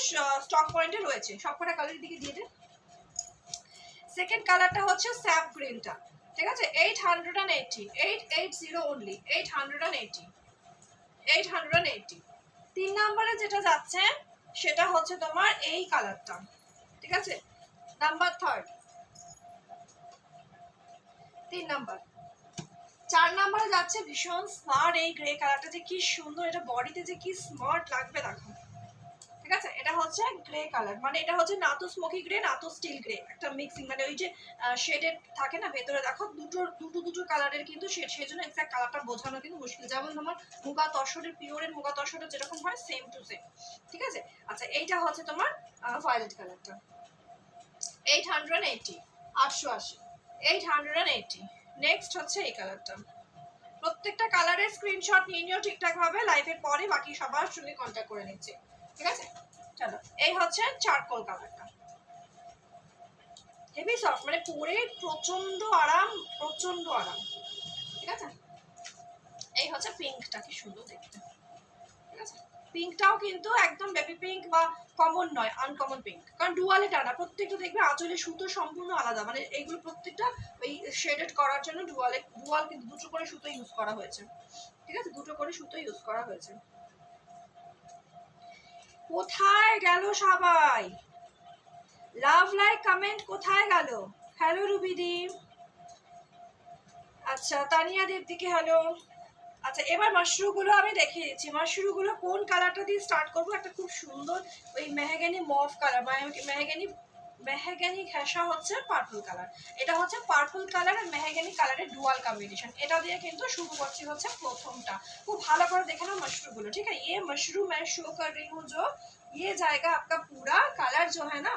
স্টক পয়েন্টে রয়েছে সবকটা কালারের দিকে দিয়ে দে। সেকেন্ড কালারটা হচ্ছে স্যাপ গ্রিনটা, ঠিক আছে, 880 880 অনলি, 880। 3 নম্বরে যেটা যাচ্ছে সেটা হচ্ছে তোমার এই কালারটা, ঠিক আছে, নাম্বার 3। 3 নাম্বার। 4 নাম্বারে যাচ্ছে ভীষণ স্মার্ট এই গ্রে কালারটা, যে কি সুন্দর, এটা বডিতে যে কি স্মার্ট লাগবে দেখো, ঠিক আছে। এটা হচ্ছে গ্রে কালার, মানে এটা হচ্ছে না তো স্মোকি গ্রে না তো স্টিল গ্রে, একটা মিক্সিং, মানে ওই যে শেডেড থাকে না ভেতরে, দেখো দুটো কালারের কিন্তু শেড, সেই জন্য এক্সাক্ট কালারটা বোঝানো কিন্তু মুশকিল। যেমন তোমার মুগা তসরের পিওরের মুগা তসরের যেরকম হয় সেম টু সেম, ঠিক আছে। আচ্ছা এইটা হচ্ছে তোমার ভায়োলেট কালারটা, 880 880 880। নেক্সট হচ্ছে এই কালারটা। প্রত্যেকটা কালারের স্ক্রিনশট নিয়ে নিও ঠিকঠাক ভাবে, লাইভের পরে বাকি সবার সঙ্গে কন্ট্যাক্ট করে নিচ্ছি, ঠিক আছে। চলো এই হচ্ছে চারকোল কালারটা, হেভি সফট, মানে পরে প্রচন্ড আরাম, প্রচন্ড আরাম, ঠিক আছে। এই হচ্ছে পিঙ্কটা, কি সুন্দর দেখতে, ঠিক আছে। পিঙ্কটাও কিন্তু একদম বেবি পিঙ্ক বা কমন নয়, আনকমন পিঙ্ক, কারণ ডুয়ালে টানা, প্রত্যেকটা দেখবে আঁচলে সুতো সম্পূর্ণ আলাদা, মানে এইগুলো প্রত্যেকটা ওই শেডেড করার জন্য ডুয়াল কিন্তু দুটো করে সুতো ইউজ করা হয়েছে, ঠিক আছে, দুটো করে সুতো ইউজ করা হয়েছে। কোথায় গেল সবাই? লাভ লাইক কমেন্ট কোথায় গেল? হ্যালো রুবিদি, আচ্ছা তানিয়া দেবদিকে হ্যালো। আচ্ছা এবার মাশরুমগুলো আমি দেখিয়ে দিচ্ছি। মাশরুমগুলো কোন কালারটা দিয়ে স্টার্ট করবো, একটা খুব সুন্দর ওই mahogany mauve colour, mahogany mahogany ঘেঁষা হচ্ছে পার্পল কালার। এটা হচ্ছে পার্পল কালার আর মেহগানি কালারের ডুয়াল কম্বিনেশন। এটা দিয়ে কিন্তু শুরু করছি হচ্ছে প্রথমটা। খুব ভালো করে দেখে নাও मशरूम ठीक है। ये मशरूम मैं शो कर रही हूँ जो ये जाएगा आपका पूरा कलर जो है ना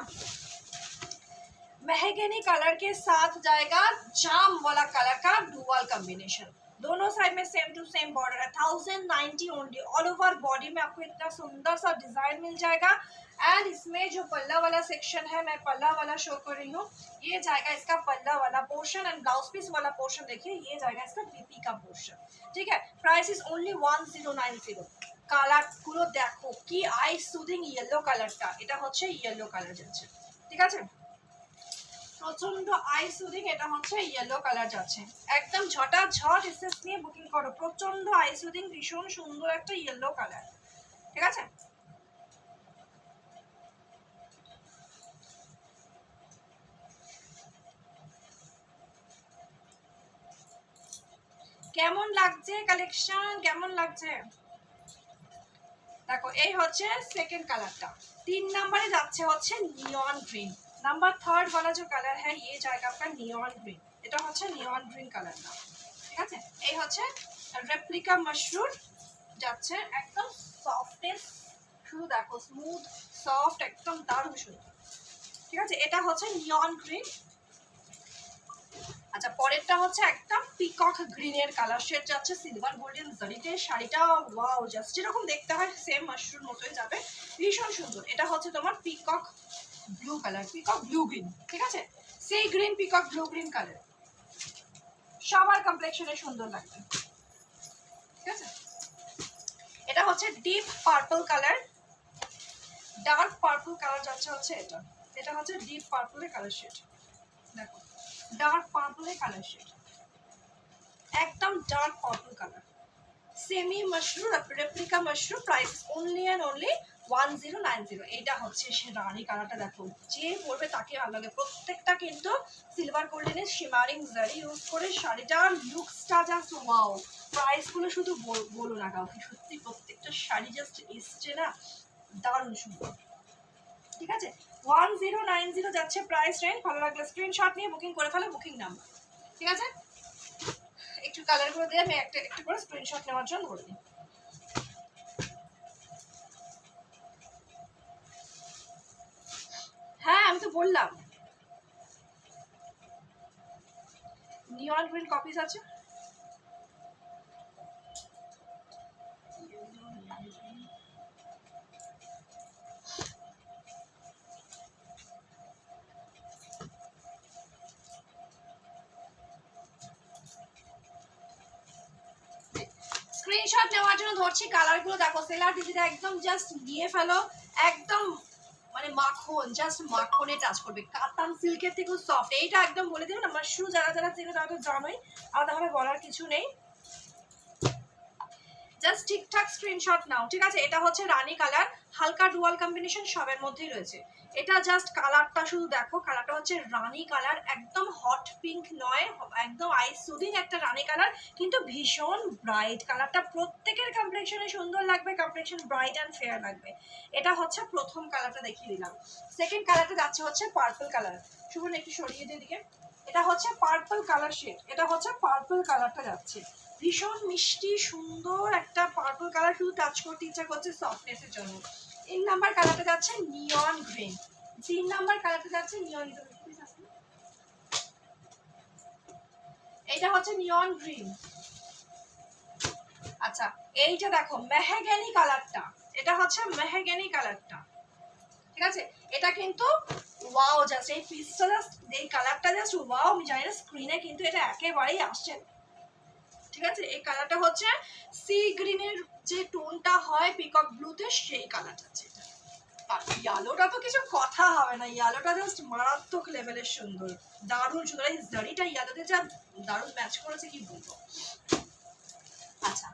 मेहगनी कलर के साथ जाएगा जाम वाला कलर का डुअल कॉम्बिनेशन। दोनों साइड में सेम टू सेम बॉर्डर है। 1090 ओनली। ऑल ओवर बॉडी में आपको इतना सुंदर सा डिजाइन मिल जाएगा। एंड इसमें जो पल्ला वाला सेक्शन है, मैं पल्ला वाला शो कर रही हूँ, ये जाएगा इसका पल्ला वाला पोर्शन। एंड ब्लाउज पीस वाला पोर्शन देखिए, ये जाएगा इसका बीपी का पोर्शन। ठीक है। Price is only 1090। কালার গুলো দেখো কি আই সুদিং ইয়েলো কালারটা, এটা হচ্ছে ইয়েলো কালার যাচ্ছে। ঠিক আছে, প্রচন্ড আই সুদিং, এটা হচ্ছে ইয়েলো কালার যাচ্ছে। একদম ঝটাঝট এসএস নিয়ে বুকিং করো। প্রচন্ড আই সুদিং, ভীষণ সুন্দর একটা ইয়েলো কালার। ঠিক আছে, কেমন লাগছে কালেকশন, কেমন লাগছে দেখো। এই হচ্ছে সেকেন্ড কালারটা। 3 नंबरे যাচ্ছে হচ্ছে নিয়ন গ্রিন। নাম্বার 3 वाला जो कलर है ये जाएगा आपका नियॉन ग्रीन। এটা হচ্ছে নিয়ন গ্রিন কালারটা। ঠিক আছে, এই হচ্ছে রেপ্লিকা মাশরুম যাচ্ছে একদম সফটেস্ট, শুধু দেখো স্মুথ সফট, একদম দারুণ সুন্দর। ঠিক আছে, এটা হচ্ছে নিয়ন গ্রিন। আচ্ছা পরেরটা হচ্ছে একটা পিকক গ্রিনের কালার শেড যাচ্ছে সিলভার গোল্ডেন জরিতে। শাড়িটা ওয়াও, জাস্ট যেরকম দেখতে হয় সেম মাশরুম মতোই যাবে, ভীষণ সুন্দর। এটা হচ্ছে তোমার peacock blue colour, peacock blue green. ঠিক আছে, সেই green peacock blue green colour সবার কমপ্লেক্সনে সুন্দর লাগবে। ঠিক আছে, এটা হচ্ছে deep purple colour, dark purple colour যাচ্ছে হচ্ছে এটা। এটা হচ্ছে ডিপ পার্পলের কালার শেড, দেখো ডার্ক পার্পলের কালার শেড, একদম dark purple colour. Semi mushroom replica mushroom. Price only and only 1090। এটা হচ্ছে সে রানী কালারটা, দেখো যে পরবে তাকে ভালো লাগে। প্রত্যেকটা কিন্তু সিলভার গোল্ডেনের শিমারিং জারি ইউজ করে শাড়িটার লুকসটা জাস্ট ওয়াও। প্রাইসগুলো শুধু বলো না কাউকে, সত্যি প্রত্যেকটা শাড়ি জাস্ট এসছে না, দারুণ সুন্দর। ঠিক আছে, 1090 যাচ্ছে প্রাইস রেঞ্জ। ভালো লাগলে স্ক্রিনশট নিয়ে বুকিং করে ফেলো, বুকিং নাম্বার। ঠিক আছে, একটু কালারগুলো দিয়ে আমি একটা একটু করে স্ক্রিনশট নেওয়ার জন্য বলে দিই। হ্যাঁ আমি তো বললাম নিয়ন গ্রিন কপিস আছে। স্ক্রিনশট নেওয়ার জন্য ধরছি, কালারগুলো দেখো। সেলার দিদিরা একদম জাস্ট নিয়ে ফেলো, একদম মানে মাখন, জাস্ট মাখনে টাচ করবে, কাতান সিল্কের থেকেও সফট। এইটা একদম বলে দেবেন আমার শু, যারা যারা চেনে তারা তো জানোই, আলাদাভাবে বলার কিছু নেই। জাস্ট ঠিকঠাক স্ক্রিনশট নাও। ঠিক আছে, এটা হচ্ছে রানী কালার, হালকা ডুয়াল কম্বিনেশন সবের মধ্যেই রয়েছে। এটা জাস্ট কালারটা শুধু দেখো, কালারটা হচ্ছে রানী কালার, একদম হট পিঙ্ক নয়, একদম আইস সুদিং একটা রানী কালার, কিন্তু ভীষণ ব্রাইট কালারটা। প্রত্যেকের কমপ্লেকশনে সুন্দর লাগবে, কমপ্লেকশন ব্রাইট অ্যান্ড ফেয়ার লাগবে। এটা হচ্ছে প্রথম কালারটা দেখিয়ে দিলাম। সেকেন্ড কালারটা যাচ্ছে হচ্ছে পার্পল কালার। শুভন একটু সরিয়ে দিয়ে দিকে। এটা হচ্ছে পার্পল কালার শেড, এটা হচ্ছে পার্পল কালারটা যাচ্ছে ভীষণ মিষ্টি সুন্দর একটা পার্পল কালার, শুধু টাচ করতে ইচ্ছা করছে সফটনেসের জন্য। 3 নাম্বার কালারটা যাচ্ছে নিয়ন গ্রিন। 3 নাম্বার কালারটা যাচ্ছে নিয়ন গ্রিন, এটা হচ্ছে নিয়ন গ্রিন। আচ্ছা এইটা দেখো মেহগানি কালারটা, এটা হচ্ছে মেহগানি কালারটা। ঠিক আছে, এটা কিন্তু ওয়াও, জাস্ট এই পিসটা জাস্ট, এই কালারটা জাস্ট ওয়াও। আমি জানি না স্ক্রিনে কিন্তু এটা একেবারেই আসছে। ঠিক আছে, এই কালারটা হচ্ছে সি গ্রিনের যে টোনটা হয় পিকক ব্লুতে, সেই কালারটা আছে। আর ইয়েলোটা তো কিছু কথা হবে না, ইয়েলোটা জাস্ট মারাত্মক লেভেলের সুন্দর, দারুণ সুন্দর। এই জারিটা ইয়েলোতে যা দারুণ ম্যাচ করেছে কি বলবো। আচ্ছা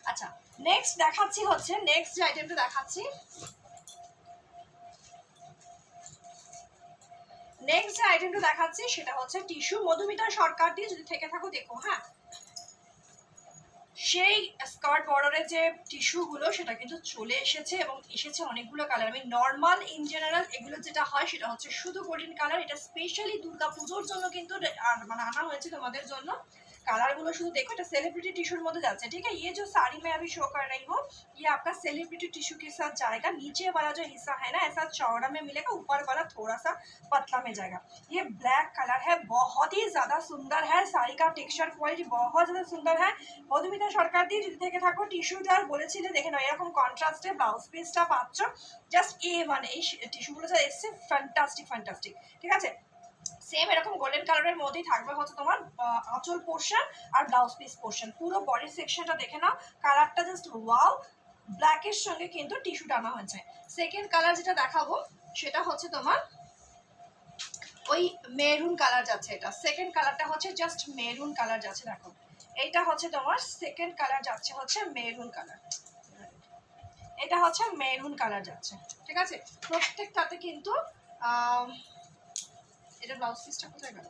আচ্ছা নেক্সট দেখাচ্ছি হচ্ছে, নেক্সট যে আইটেমটা দেখাচ্ছি, নেক্সট যে আইটেমটা দেখাচ্ছি সেটা হচ্ছে টিস্যু। মধুমিতা সরকার দিয়ে যদি থেকে থাকো দেখো, হ্যাঁ সেই স্কার্ট বর্ডারের যে টিস্যুগুলো সেটা কিন্তু চলে এসেছে এবং এসেছে অনেকগুলো কালার। আমি নর্মাল ইন জেনারেল এগুলো যেটা হয় সেটা হচ্ছে শুধু গোল্ডেন কালার, এটা স্পেশালি দুর্গা পুজোর জন্য কিন্তু মানে আনা হয়েছে তোমাদের জন্য। কালারগুলো শুধু देखो, এটা सेलिब्रिटी टिश्यू মধ্যে যাচ্ছে, ठीक है। ये जो साड़ी मैं अभी शो कर रही हूँ ये आपका सेलिब्रिटी टिश्यू के साथ जाएगा। नीचे वाला जो हिस्सा है ना ऐसा चौड़ा में मिलेगा, ऊपर वाला थोड़ा सा पतला में जाएगा। ये ब्लैक कलर है, बहुत ही ज्यादा सुंदर है, साड़ी का टेक्सचर क्वालिटी बहुत ज्यादा सुंदर है। মধুমিতা সরকার দিয়ে যদি থেকে থাকো টিস্যুটার বলেছিলে দেখে নাও, এরকম কন্ট্রাস্টে ব্লাউজ পিসটা পাচ্ছ জাস্ট A1। এই টিস্যুগুলো যা এসছে ফ্যান্টাস্টিক ফ্যান্টাস্টিক, ঠিক আছে। সেম এরকম গোল্ডেন কালারের মধ্যেই থাকবে হচ্ছে তোমার আঁচল পোর্শন আর ব্লাউজ পিস পোর্শন। পুরো বডি সেকশনটা দেখে নাও, কালারটা জাস্ট ওয়াও। ব্ল্যাকের সঙ্গে কিন্তু টিস্যু টানা হয়েছে। সেকেন্ড কালার যেটা দেখাবো সেটা হচ্ছে তোমার ওই মেরুন কালার যাচ্ছে, এটা সেকেন্ড কালারটা হচ্ছে জাস্ট মেরুন কালার যাচ্ছে। দেখো এইটা হচ্ছে তোমার সেকেন্ড কালার যাচ্ছে হচ্ছে মেরুন কালার, এটা হচ্ছে মেরুন কালার যাচ্ছে, ঠিক আছে। প্রত্যেকটাতে কিন্তু এটা ব্লাউজ পিসটা কোথায় গেল?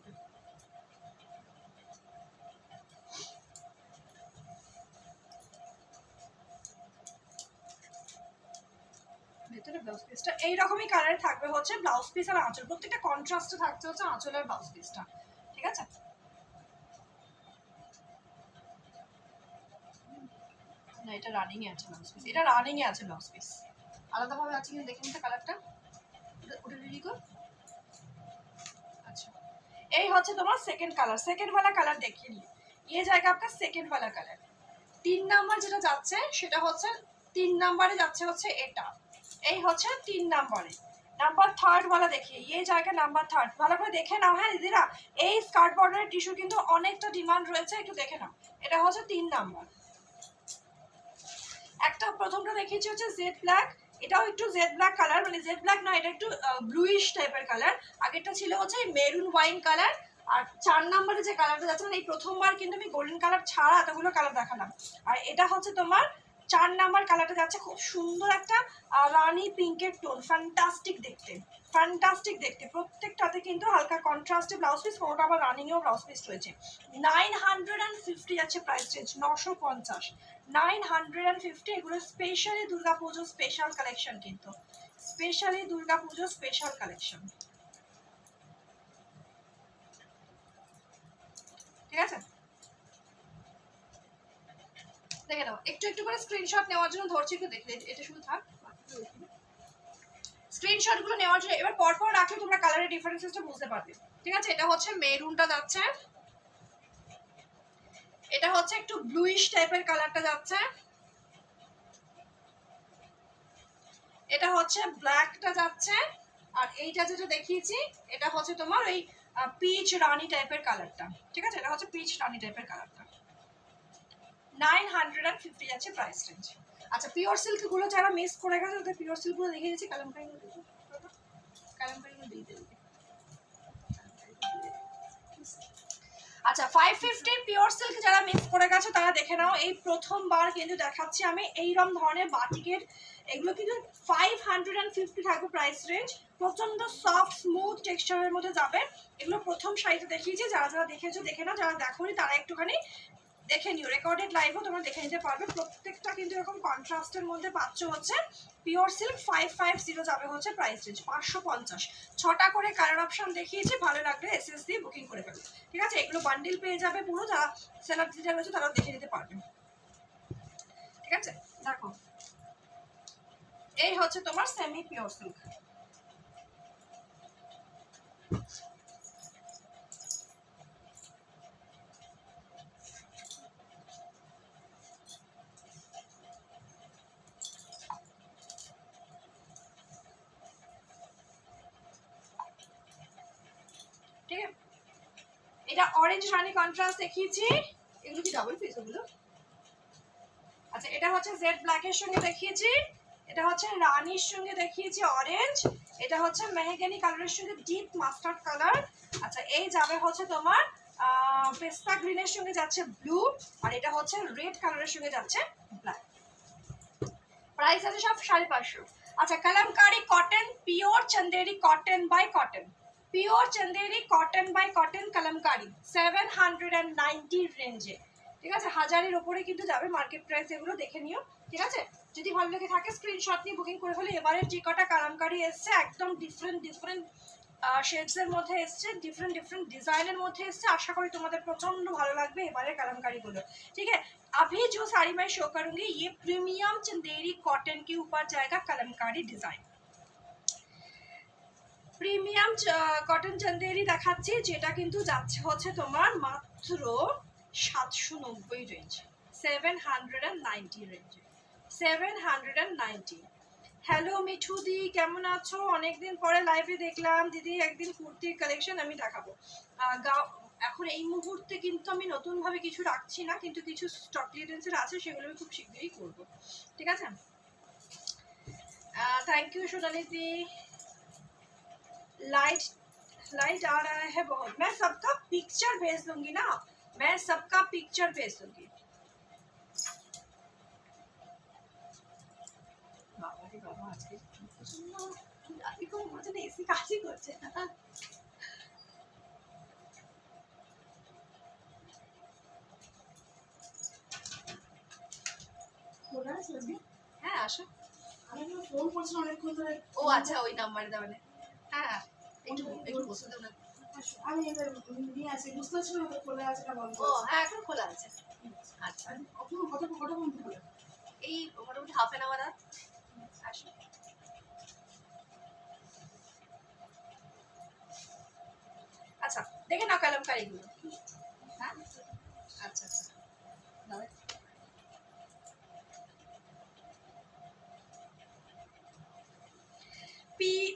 ভেতরে ব্লাউজ পিসটা এইরকমই কালারে থাকবে হচ্ছে ব্লাউজ পিস আর আঁচল, প্রত্যেকটা কন্ট্রাস্টে থাকছে হচ্ছে আঁচল আর ব্লাউজ পিসটা, ঠিক আছে। না এটা রানিং এ আছে ব্লাউজ পিস, এটা রানিং এ আছে ব্লাউজ পিস, আলাদাভাবে আছে কিনা দেখে নিতে কালারটা, ওটা রেডি কর। अच्छा এই হচ্ছে তোমার সেকেন্ড কালার। সেকেন্ড वाला কালার দেখিয়ে নিই, ये जाएगा आपका सेकंड वाला कलर। 3 নাম্বার যেটা যাচ্ছে সেটা হচ্ছে 3 নম্বরে যাচ্ছে হচ্ছে এটা, এই হচ্ছে 3 নম্বরে। নাম্বার 3 वाला देखिए, ये जाएगा নাম্বার 3। ভালো করে দেখে নাও হ্যাঁ দিদিরা, এই স্কার্ট বর্ডারের টিস্যু কিন্তু অনেকটা ডিমান্ড রয়েছে, একটু দেখে নাও। এটা হচ্ছে 3 নাম্বার। একটা প্রথমটা দেখিয়েছি হচ্ছে জেড ব্ল্যাক, এটাও একটু জেড ব্ল্যাক কালার, মানে জেড ব্ল্যাক না, এটা একটু ব্লুইশ টাইপের কালার। আগেরটা ছিল হচ্ছে মেরুন ওয়াইন কালার। আর 4 নম্বরে যে কালারটা যাচ্ছে, মানে এই প্রথমবার কিন্তু আমি গোল্ডেন কালার ছাড়া এতগুলো কালার দেখালাম। আর এটা হচ্ছে তোমার 4 নাম্বার কালারটা যাচ্ছে, খুব সুন্দর একটা রানি পিঙ্কের টোন, ফ্যান্টাস্টিক দেখতে, ফ্যান্টাস্টিক দেখতে। প্রত্যেকটাতে কিন্তু হালকা কন্ট্রাস্টে ব্লাউজ পিস, কোনোটা আবার রানিংয়েও ব্লাউজ পিস রয়েছে। 950 আছে প্রাইস রেঞ্জ, 950, 950। এগুলো স্পেশালি দুর্গা পুজো স্পেশাল কালেকশন, কিন্তু স্পেশালি দুর্গা পুজো স্পেশাল কালেকশন, ঠিক আছে। দেখে নাও, একটু একটু করে স্ক্রিনশট নেওয়ার জন্য ধরছি, একটু দেখলে এটা শুধু থাক, স্ক্রিনশট গুলো নেওয়ার জন্য। এবার পরপর রাখলে তোমরা কালারের ডিফারেন্সেসটা বুঝতে পারবে, ঠিক আছে। এটা হচ্ছে মেরুনটা যাচ্ছে, এটা হচ্ছে একটু ব্লুইশ টাইপের কালারটা যাচ্ছে, এটা হচ্ছে ব্ল্যাকটা যাচ্ছে, আর এইটা যেটা দেখিয়েছি এটা হচ্ছে তোমার ওই পিচ রানি টাইপের কালারটা, ঠিক আছে। এটা হচ্ছে পিচ রানি টাইপের কালারটা। 950 আছে প্রাইস রেঞ্জ। আচ্ছা পিওর সিল্ক গুলো যারা মিস করে গেছে ওদের পিওর সিল্ক গুলো দেখিয়ে দিচ্ছি, কালামকারি গুলো দেখো, কালামকারি গুলো দিয়ে দেবে। আচ্ছা 550 পিওর সিল্ক যারা মিস করে গেছে তারা দেখে নাও, এই প্রথমবার কিন্তু দেখাচ্ছি আমি এইরকম ধরনের বাটিকের। এগুলো কিন্তু 550 থাকবে প্রাইস রেঞ্জ, প্রচন্ড সফট স্মুথ টেক্সচারের মধ্যে যাবে। এগুলো প্রথম শাড়িতে দেখিয়েছি, যারা যারা দেখেছো দেখে নাও, যারা দেখোনি তারা একটুখানি দেখে নিও, রেকর্ডেড লাইভও তোমরা দেখে নিতে পারবে। প্রত্যেকটা কিন্তু এরকম কন্ট্রাস্টের মধ্যে পাচ্ছ হচ্ছে পিওর সিল্ক। 550 যাবে হচ্ছে প্রাইস রেঞ্জ 550। 6টা করে কালার অপশন দেখিয়েছি, ভালো লাগলে এসএস দিয়ে বুকিং করে ফেলো, ঠিক আছে। এগুলো বান্ডিল পেয়ে যাবে পুরো, যারা সেলার দিতে রয়েছে তারা দেখে নিতে পারবে, ঠিক আছে। দেখো এই হচ্ছে তোমার সেমি পিওর সিল্ক। ঠিক আছে, এটা অরেঞ্জ রানি কন্ট্রাস্ট দেখিয়েছি, এগুলো কি ডাবল পিস ওগুলো? আচ্ছা এটা হচ্ছে জেড ব্ল্যাকের সঙ্গে দেখিয়েছি, এটা হচ্ছে রানির সঙ্গে দেখিয়েছি অরেঞ্জ, এটা হচ্ছে মেহগনি কালারের সঙ্গে ডিপ মাস্টার্ড কালার। আচ্ছা এই যাবে হচ্ছে তোমার পেস্তা গ্রিনের সঙ্গে যাচ্ছে ব্লু, আর এটা হচ্ছে রেড কালারের সঙ্গে যাচ্ছে ব্ল্যাক। প্রাইস আছে সব 550। আচ্ছা kalamkari cotton, pure Chanderi cotton by cotton, pure Chanderi cotton by cotton kalamkari 790 রেঞ্জে, ঠিক আছে? 1000-এর উপরে কিন্তু যাবে মার্কেট প্রাইস, এগুলো দেখে নিও, ঠিক আছে? যদি ভালো লেগে থাকে স্ক্রিনশট নিয়ে বুকিং করে ফেলে। এবারের যে কটা কালামকারি এসছে একদম ডিফারেন্ট শেডসের মধ্যে এসছে, ডিফারেন্ট ডিজাইনের মধ্যে এসছে। আশা করি তোমাদের প্রচন্ড ভালো লাগবে এবারের কালামকারিগুলো, ঠিক আছে? अभी जो साड़ी मैं शो करूंगी ये प्रीमियम चंदेरी कॉटन के ऊपर जाएगा Kalamkari design. Premium cotton Chanderi দেখাচ্ছি, যেটা কিন্তু যাচ্ছে হচ্ছে তোমার মাত্র 790 রেঞ্জ, 790 রেঞ্জে, 790। হ্যালো মিঠু দি, কেমন আছো? অনেকদিন পরে লাইভে দেখলাম দিদি। একদিন কুর্তির কালেকশন আমি দেখাবো। এখন এই মুহূর্তে কিন্তু আমি নতুনভাবে কিছু রাখছি না, কিন্তু কিছু স্টক ক্লিয়ারেন্সের আছে, সেগুলো আমি খুব শীঘ্রই করবো, ঠিক আছে? Thank you Sonali di. Light आ रहा है बहुत। मैं सबका पिक्चर भेज दूंगी ना, मैं सबका पिक्चर भेज दूंगी। बाबा रे बाबा, आज के राती को मुझे एसी काजी করছে না। কোনা আছে? হ্যাঁ আসো। আমি ফোন করছি অনেকক্ষণ ধরে। ও আচ্ছা, ওই নাম্বারে দাও না। হ্যাঁ একটু বসে দাও না। আমি এদের নিয়ে আসি, বুঝতে পারছি না তো খোলা আছে না বন্ধ। ও হ্যাঁ এখন খোলা আছে। আচ্ছা কখন কত বন্ধ খোলা? এই মোটামুটি হাফ অ্যান আওয়ার আসো। আচ্ছা দেখে নাও কালামকারিগুলো। হ্যাঁ আচ্ছা আচ্ছা দাও।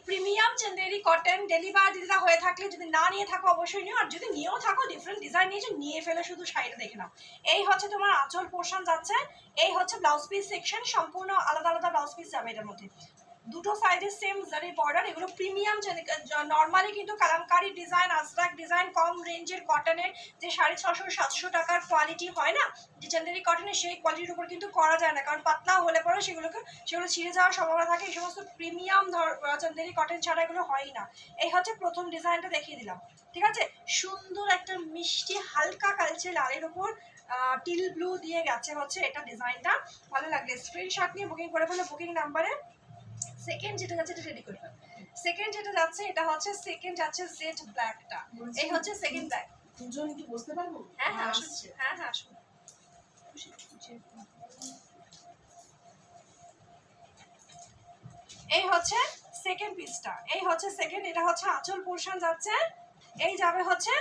প্রিমিয়াম চন্দেরি কটন ডেলিভার দিদা হয়ে থাকলে, যদি না নিয়ে থাকো অবশ্যই নিও, আর যদি নিয়েও থাকো ডিফারেন্ট ডিজাইন নিয়েছো নিয়ে ফেলে, শুধু শাড়িটা দেখে নাও। এই হচ্ছে তোমার আঁচল পোর্শন যাচ্ছে, এই হচ্ছে ব্লাউজ পিস সেকশন, সম্পূর্ণ আলাদা আলাদা ব্লাউজ পিস যাবে এটার মধ্যে। দুটো সাইডে সেম জারি বর্ডার। এগুলো প্রিমিয়াম, নর্মালি কিন্তু কালামকারি ডিজাইন, আজরাক ডিজাইন, কম রেঞ্জের কটনের যে 650-700 টাকার কোয়ালিটি হয় না, যে চন্দেরি কটনের, সেই কোয়ালিটির উপর কিন্তু করা যায় না, কারণ পাতলা হলে পরে সেগুলো ছিঁড়ে যাওয়ার সম্ভাবনা থাকে। এই সমস্ত প্রিমিয়াম চন্দেরি কটন ছাড়া এগুলো হয়ই না। এই হচ্ছে প্রথম ডিজাইনটা দেখিয়ে দিলাম, ঠিক আছে? সুন্দর একটা মিষ্টি হালকা কালচে লালের উপর টিল ব্লু দিয়ে গেছে হচ্ছে এটা ডিজাইনটা। ভালো লাগলে স্ক্রিনশট নিয়ে বুকিং করে ফেলে বুকিং নাম্বারে। সেকেন্ড যেটা যাচ্ছে এটা রেডি করে ফেল। সেকেন্ড যেটা যাচ্ছে এটা হচ্ছে সেকেন্ড যাচ্ছে জেড ব্ল্যাকটা। এই হচ্ছে সেকেন্ড ব্ল্যাক। দুজন কি বুঝতে পারবো? হ্যাঁ হ্যাঁ আসছে, হ্যাঁ হ্যাঁ আসুন। এই হচ্ছে সেকেন্ড পিসটা, এই হচ্ছে সেকেন্ড, এটা হচ্ছে আঁচল পোর্শন যাচ্ছে, এই যাবে হচ্ছে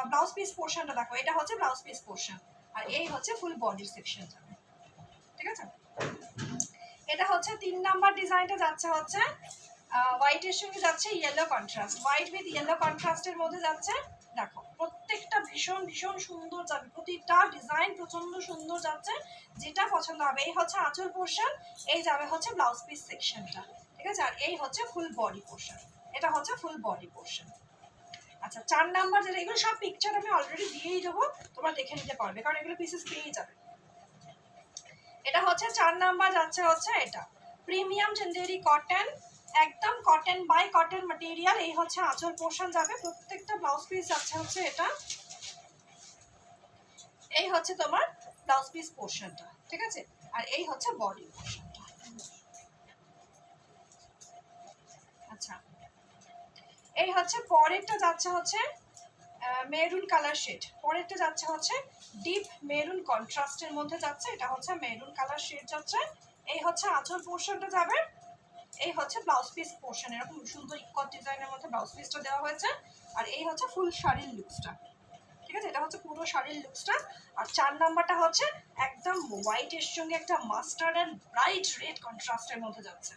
ব্লাউজ পিস পোর্শনটা। দেখো এটা হচ্ছে ব্লাউজ পিস পোর্শন, আর এই হচ্ছে ফুল বডির সেকশন যাবে, ঠিক আছে? এটা হচ্ছে 3 নাম্বার ডিজাইনটা যাচ্ছে হচ্ছে হোয়াইটের সঙ্গে যাচ্ছে yellow contrast, white with yellow কন্ট্রাস্টের মধ্যে যাচ্ছে। দেখো প্রত্যেকটা ভীষণ ভীষণ সুন্দর যাবে, প্রতিটা ডিজাইন প্রচন্ড সুন্দর যাচ্ছে, যেটা পছন্দ হবে। এই হচ্ছে আঁচল পোর্শন, এই যাবে হচ্ছে ব্লাউজ পিস সেকশনটা, ঠিক আছে? আর এই হচ্ছে ফুল বডি পোর্শন, এটা হচ্ছে ফুল বডি পোর্শন। আচ্ছা 4 নাম্বার যেটা, এগুলো সব পিকচার আমি অলরেডি দিয়েই দেবো, তোমরা দেখে নিতে পারবে, কারণ এগুলো পিসেস পেয়ে যাবে। এটা হচ্ছে 4 নাম্বার যাচ্ছে হচ্ছে এটা প্রিমিয়াম চন্দেরি কটন, একদম কটন বাই কটন ম্যাটেরিয়াল। এই হচ্ছে আঁচল পোর্শন যাবে, প্রত্যেকটা ব্লাউজ পিস যাচ্ছে হচ্ছে এটা। এই হচ্ছে তোমার ব্লাউজ পিস পোর্শনটা, ঠিক আছে? আর এই হচ্ছে বডি পোর্শনটা। আচ্ছা এই হচ্ছে পরেরটা যাচ্ছে হচ্ছে মেরুন কালার শেড, পরেরটা যাচ্ছে হচ্ছে ডিপ মেরুন কন্ট্রাস্টের মধ্যে যাচ্ছে, এটা হচ্ছে মেরুন কালার শেড যাচ্ছে। এই হচ্ছে আঁচল পোর্শনটা যাবে, এই হচ্ছে ব্লাউজ পিস পোর্শন, এরকম সুন্দর ইকট ডিজাইনের মধ্যে ব্লাউজ পিসটা দেওয়া হয়েছে। আর এই হচ্ছে ফুল শাড়ির লুকসটা, ঠিক আছে? এটা হচ্ছে পুরো শাড়ির লুকসটা। আর 4 নাম্বারটা হচ্ছে একদম হোয়াইটের সঙ্গে একটা মাস্টার্ড এন্ড ব্রাইট রেড কন্ট্রাস্টের মধ্যে যাচ্ছে।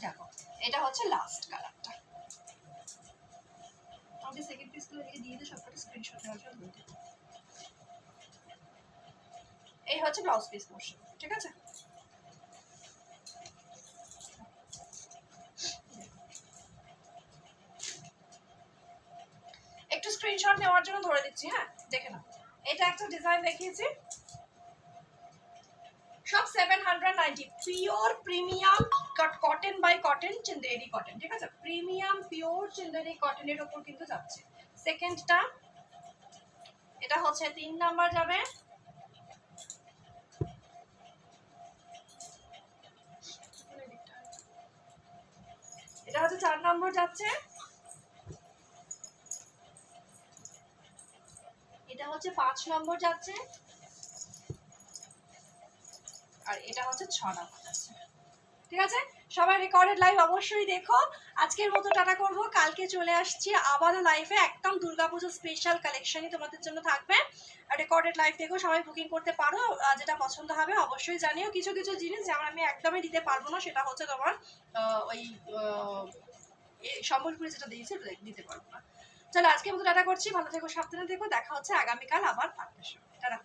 দেখো এটা হচ্ছে লাস্ট কালারটা। আমাকে সেকেন্ড পিসগুলো দিয়ে দিই, সবকটা স্ক্রিনশট নেওয়ার জন্য বলতে। এই হচ্ছে ব্লাউজ পিস পোর্শন, ঠিক আছে? একটু স্ক্রিনশট নেওয়ার জন্য ধরে দিচ্ছি, হ্যাঁ দেখে নাও। এটা একটা ডিজাইন দেখিয়েছি, সব 790 pure premium cotton by cotton Chanderi cotton, ঠিক আছে, প্রিমিয়াম পিওর চন্দেরি কটনের ওপর কিন্তু যাচ্ছে। সেকেন্ডটা এটা হচ্ছে 3 নাম্বার যাবে, এটা হচ্ছে 4 নম্বর যাচ্ছে, এটা হচ্ছে 5 নম্বর যাচ্ছে, আর এটা হচ্ছে 6 নম্বর যাচ্ছে। ঠিক আছে, সবাই রেকর্ডেড লাইভ অবশ্যই দেখো। আজকের মতো টাটা করব, কালকে চলে আসছি আবারও লাইভে, একদম দুর্গাপুজো স্পেশাল কালেকশনই তোমাদের জন্য থাকবে। আর রেকর্ডেড লাইভ দেখো, সবাই বুকিং করতে পারো, যেটা পছন্দ হবে অবশ্যই জানিও। কিছু কিছু জিনিস যেমন আমি একদমই দিতে পারবো না, সেটা হচ্ছে তোমার ওই সম্বলপুরে যেটা দিয়েছে দিতে পারবো না। চলো আজকের মতো টাটা করছি, ভালো থেকো, সাবধানে থেকো, দেখা হচ্ছে আগামীকাল আবার 8টার সময়। টাটা।